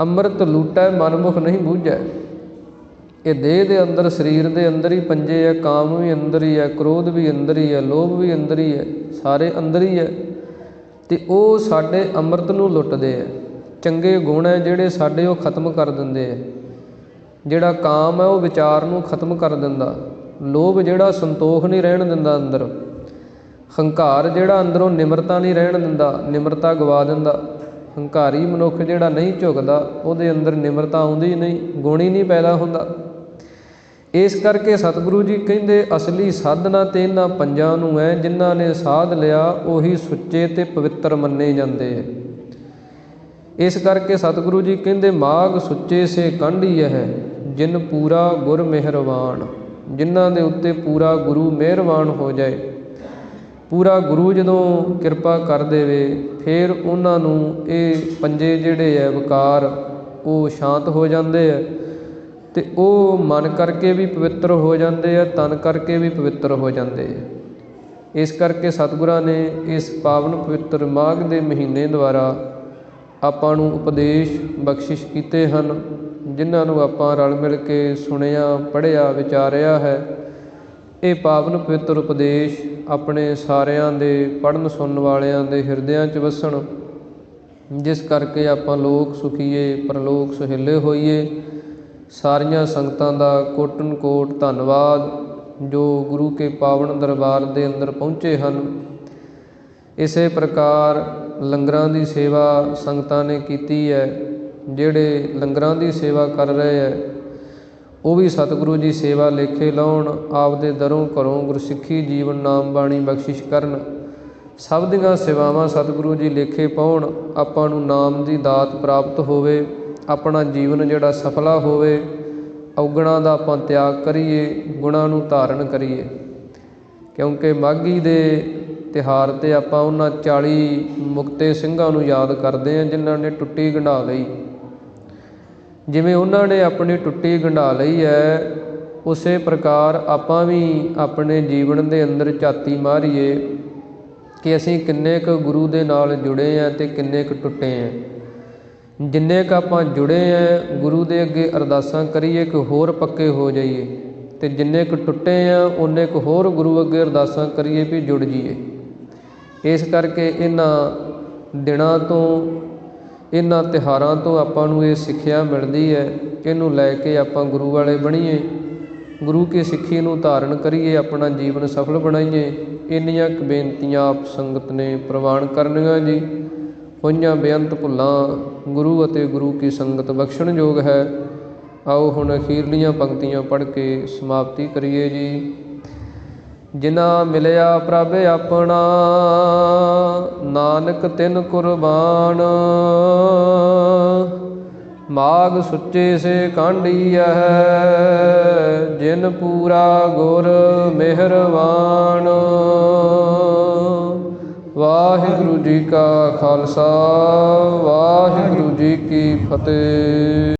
ਅੰਮ੍ਰਿਤ ਲੂਟੈ ਮਨਮੁਖ ਨਹੀਂ ਬੂਝੈ। ਇਹ ਦੇਹ ਦੇ ਅੰਦਰ, ਸਰੀਰ ਦੇ ਅੰਦਰ ਹੀ ਪੰਜੇ ਹੈ। ਕਾਮ ਵੀ ਅੰਦਰ ਹੀ ਹੈ, ਕ੍ਰੋਧ ਵੀ ਅੰਦਰ ਹੀ ਹੈ, ਲੋਭ ਵੀ ਅੰਦਰ ਹੀ ਹੈ, ਸਾਰੇ ਅੰਦਰ ਹੀ ਹੈ। ਅਤੇ ਉਹ ਸਾਡੇ ਅੰਮ੍ਰਿਤ ਨੂੰ ਲੁੱਟਦੇ ਹੈ। ਚੰਗੇ ਗੁਣ ਹੈ ਜਿਹੜੇ ਸਾਡੇ, ਉਹ ਖਤਮ ਕਰ ਦਿੰਦੇ ਹੈ। ਜਿਹੜਾ ਕਾਮ ਹੈ ਉਹ ਵਿਚਾਰ ਨੂੰ ਖਤਮ ਕਰ ਦਿੰਦਾ, ਲੋਭ ਜਿਹੜਾ ਸੰਤੋਖ ਨਹੀਂ ਰਹਿਣ ਦਿੰਦਾ ਅੰਦਰ, ਹੰਕਾਰ ਜਿਹੜਾ ਅੰਦਰੋਂ ਨਿਮਰਤਾ ਨਹੀਂ ਰਹਿਣ ਦਿੰਦਾ, ਨਿਮਰਤਾ ਗਵਾ ਦਿੰਦਾ। ਹੰਕਾਰੀ ਮਨੁੱਖ ਜਿਹੜਾ ਨਹੀਂ ਝੁਕਦਾ, ਉਹਦੇ ਅੰਦਰ ਨਿਮਰਤਾ ਆਉਂਦੀ ਨਹੀਂ, ਗੁਣ ਹੀ ਨਹੀਂ ਪੈਦਾ ਹੁੰਦਾ। ਇਸ ਕਰਕੇ ਸਤਿਗੁਰੂ ਜੀ ਕਹਿੰਦੇ ਅਸਲੀ ਸਾਧਨਾ ਤੇ ਇਹਨਾਂ ਪੰਜਾਂ ਨੂੰ ਹੈ। ਜਿਨ੍ਹਾਂ ਨੇ ਸਾਧ ਲਿਆ ਉਹੀ ਸੁੱਚੇ ਤੇ ਪਵਿੱਤਰ ਮੰਨੇ ਜਾਂਦੇ ਹੈ। ਇਸ ਕਰਕੇ ਸਤਿਗੁਰੂ ਜੀ ਕਹਿੰਦੇ ਮਾਘ ਸੁੱਚੇ ਸੇ ਕਾਂਢੀ ਹੈ, ਜਿਨ ਪੂਰਾ ਗੁਰ ਮਿਹਰਵਾਨ। ਜਿਨ੍ਹਾਂ ਦੇ ਉੱਤੇ ਪੂਰਾ ਗੁਰੂ ਮਿਹਰਵਾਨ ਹੋ ਜਾਏ, ਪੂਰਾ ਗੁਰੂ ਜਦੋਂ ਕਿਰਪਾ ਕਰ ਦੇਵੇ, ਫਿਰ ਉਹਨਾਂ ਨੂੰ ਇਹ ਪੰਜੇ ਜਿਹੜੇ ਹੈ ਵਿਕਾਰ ਉਹ ਸ਼ਾਂਤ ਹੋ ਜਾਂਦੇ ਹੈ ਅਤੇ ਉਹ ਮਨ ਕਰਕੇ ਵੀ ਪਵਿੱਤਰ ਹੋ ਜਾਂਦੇ ਆ, ਤਨ ਕਰਕੇ ਵੀ ਪਵਿੱਤਰ ਹੋ ਜਾਂਦੇ ਆ। ਇਸ ਕਰਕੇ ਸਤਿਗੁਰਾਂ ਨੇ ਇਸ ਪਾਵਨ ਪਵਿੱਤਰ ਮਾਘ ਦੇ ਮਹੀਨੇ ਦੁਆਰਾ ਆਪਾਂ ਨੂੰ ਉਪਦੇਸ਼ ਬਖਸ਼ਿਸ਼ ਕੀਤੇ ਹਨ, ਜਿਨ੍ਹਾਂ ਨੂੰ ਆਪਾਂ ਰਲ ਮਿਲ ਕੇ ਸੁਣਿਆ, ਪੜ੍ਹਿਆ, ਵਿਚਾਰਿਆ ਹੈ। ਇਹ ਪਾਵਨ ਪਵਿੱਤਰ ਉਪਦੇਸ਼ ਆਪਣੇ ਸਾਰਿਆਂ ਦੇ ਪੜ੍ਹਨ ਸੁਣਨ ਵਾਲਿਆਂ ਦੇ ਹਿਰਦਿਆਂ 'ਚ ਵਸਣ, ਜਿਸ ਕਰਕੇ ਆਪਾਂ ਲੋਕ ਸੁਖੀਏ, ਪਰਲੋਕ ਸੁਹੇਲੇ ਹੋਈਏ। ਸਾਰੀਆਂ ਸੰਗਤਾਂ ਦਾ ਕੋਟਨ ਕੋਟ ਧੰਨਵਾਦ ਜੋ ਗੁਰੂ ਕੇ ਪਾਵਨ ਦਰਬਾਰ ਦੇ ਅੰਦਰ ਪਹੁੰਚੇ ਹਨ। ਇਸੇ ਪ੍ਰਕਾਰ ਲੰਗਰਾਂ ਦੀ ਸੇਵਾ ਸੰਗਤਾਂ ਨੇ ਕੀਤੀ ਹੈ। ਜਿਹੜੇ ਲੰਗਰਾਂ ਦੀ ਸੇਵਾ ਕਰ ਰਹੇ ਹੈ ਉਹ ਵੀ ਸਤਿਗੁਰੂ ਜੀ ਸੇਵਾ ਲੇਖੇ ਲਾਉਣ, ਆਪਦੇ ਦਰੋਂ ਘਰੋਂ ਗੁਰਸਿੱਖੀ ਜੀਵਨ ਨਾਮ ਬਾਣੀ ਬਖਸ਼ਿਸ਼ ਕਰਨ। ਸਭ ਦੀਆਂ ਸੇਵਾਵਾਂ ਸਤਿਗੁਰੂ ਜੀ ਲੇਖੇ ਪਾਉਣ, ਆਪਾਂ ਨੂੰ ਨਾਮ ਦੀ ਦਾਤ ਪ੍ਰਾਪਤ ਹੋਵੇ, ਆਪਣਾ ਜੀਵਨ ਜਿਹੜਾ ਸਫਲਾ ਹੋਵੇ। ਔਗਣਾਂ ਦਾ ਆਪਾਂ ਤਿਆਗ ਕਰੀਏ, ਗੁਣਾਂ ਨੂੰ ਧਾਰਨ ਕਰੀਏ। ਕਿਉਂਕਿ ਮਾਘੀ ਦੇ ਤਿਉਹਾਰ 'ਤੇ ਆਪਾਂ ਉਹਨਾਂ 40 ਮੁਕਤੇ ਸਿੰਘਾਂ ਨੂੰ ਯਾਦ ਕਰਦੇ ਹਾਂ ਜਿਨ੍ਹਾਂ ਨੇ ਟੁੱਟੀ ਗੰਢਾ ਲਈ। ਜਿਵੇਂ ਉਹਨਾਂ ਨੇ ਆਪਣੀ ਟੁੱਟੀ ਗੰਢਾ ਲਈ ਹੈ, ਉਸੇ ਪ੍ਰਕਾਰ ਆਪਾਂ ਵੀ ਆਪਣੇ ਜੀਵਨ ਦੇ ਅੰਦਰ ਝਾਤੀ ਮਾਰੀਏ ਕਿ ਅਸੀਂ ਕਿੰਨੇ ਕੁ ਗੁਰੂ ਦੇ ਨਾਲ ਜੁੜੇ ਹਾਂ ਅਤੇ ਕਿੰਨੇ ਕੁ ਟੁੱਟੇ ਹਾਂ। ਜਿੰਨੇ ਕੁ ਆਪਾਂ ਜੁੜੇ ਹਾਂ, ਗੁਰੂ ਦੇ ਅੱਗੇ ਅਰਦਾਸਾਂ ਕਰੀਏ ਕਿ ਹੋਰ ਪੱਕੇ ਹੋ ਜਾਈਏ, ਅਤੇ ਜਿੰਨੇ ਕੁ ਟੁੱਟੇ ਹਾਂ ਉਨੇ ਕੁ ਹੋਰ ਗੁਰੂ ਅੱਗੇ ਅਰਦਾਸਾਂ ਕਰੀਏ ਵੀ ਜੁੜ ਜਾਈਏ। ਇਸ ਕਰਕੇ ਇਹਨਾਂ ਦਿਨਾਂ ਤੋਂ, ਇਹਨਾਂ ਤਿਉਹਾਰਾਂ ਤੋਂ ਆਪਾਂ ਨੂੰ ਇਹ ਸਿੱਖਿਆ ਮਿਲਦੀ ਹੈ। ਇਹਨੂੰ ਲੈ ਕੇ ਆਪਾਂ ਗੁਰੂ ਵਾਲੇ ਬਣੀਏ, ਗੁਰੂ ਕੀ ਸਿੱਖੀ ਨੂੰ ਧਾਰਨ ਕਰੀਏ, ਆਪਣਾ ਜੀਵਨ ਸਫਲ ਬਣਾਈਏ। ਇੰਨੀਆਂ ਕੁ ਬੇਨਤੀਆਂ ਆਪ ਸੰਗਤ ਨੇ ਪ੍ਰਵਾਨ ਕਰਨੀਆਂ ਜੀ। ਹੋਈਆਂ ਬੇਅੰਤ ਭੁੱਲਾਂ ਗੁਰੂ ਅਤੇ ਗੁਰੂ ਕੀ ਸੰਗਤ ਬਖਸ਼ਣਯੋਗ ਹੈ। ਆਓ ਹੁਣ ਅਖੀਰਲੀਆਂ ਪੰਕਤੀਆਂ ਪੜ੍ਹ ਕੇ ਸਮਾਪਤੀ ਕਰੀਏ ਜੀ। ਜਿਨ੍ਹਾਂ ਮਿਲਿਆ ਪ੍ਰਭ ਆਪਣਾ, ਨਾਨਕ ਤਿਨ ਕੁਰਬਾਨ। ਮਾਘ ਸੁੱਚੇ ਸੇ ਕਾਂਢੀ ਹੈ, ਜਿਨ ਪੂਰਾ ਗੁਰ ਮਿਹਰਵਾਨ। ਵਾਹਿਗੁਰੂ ਜੀ ਕਾ ਖਾਲਸਾ, ਵਾਹਿਗੁਰੂ ਜੀ ਕੀ ਫਤਿਹ।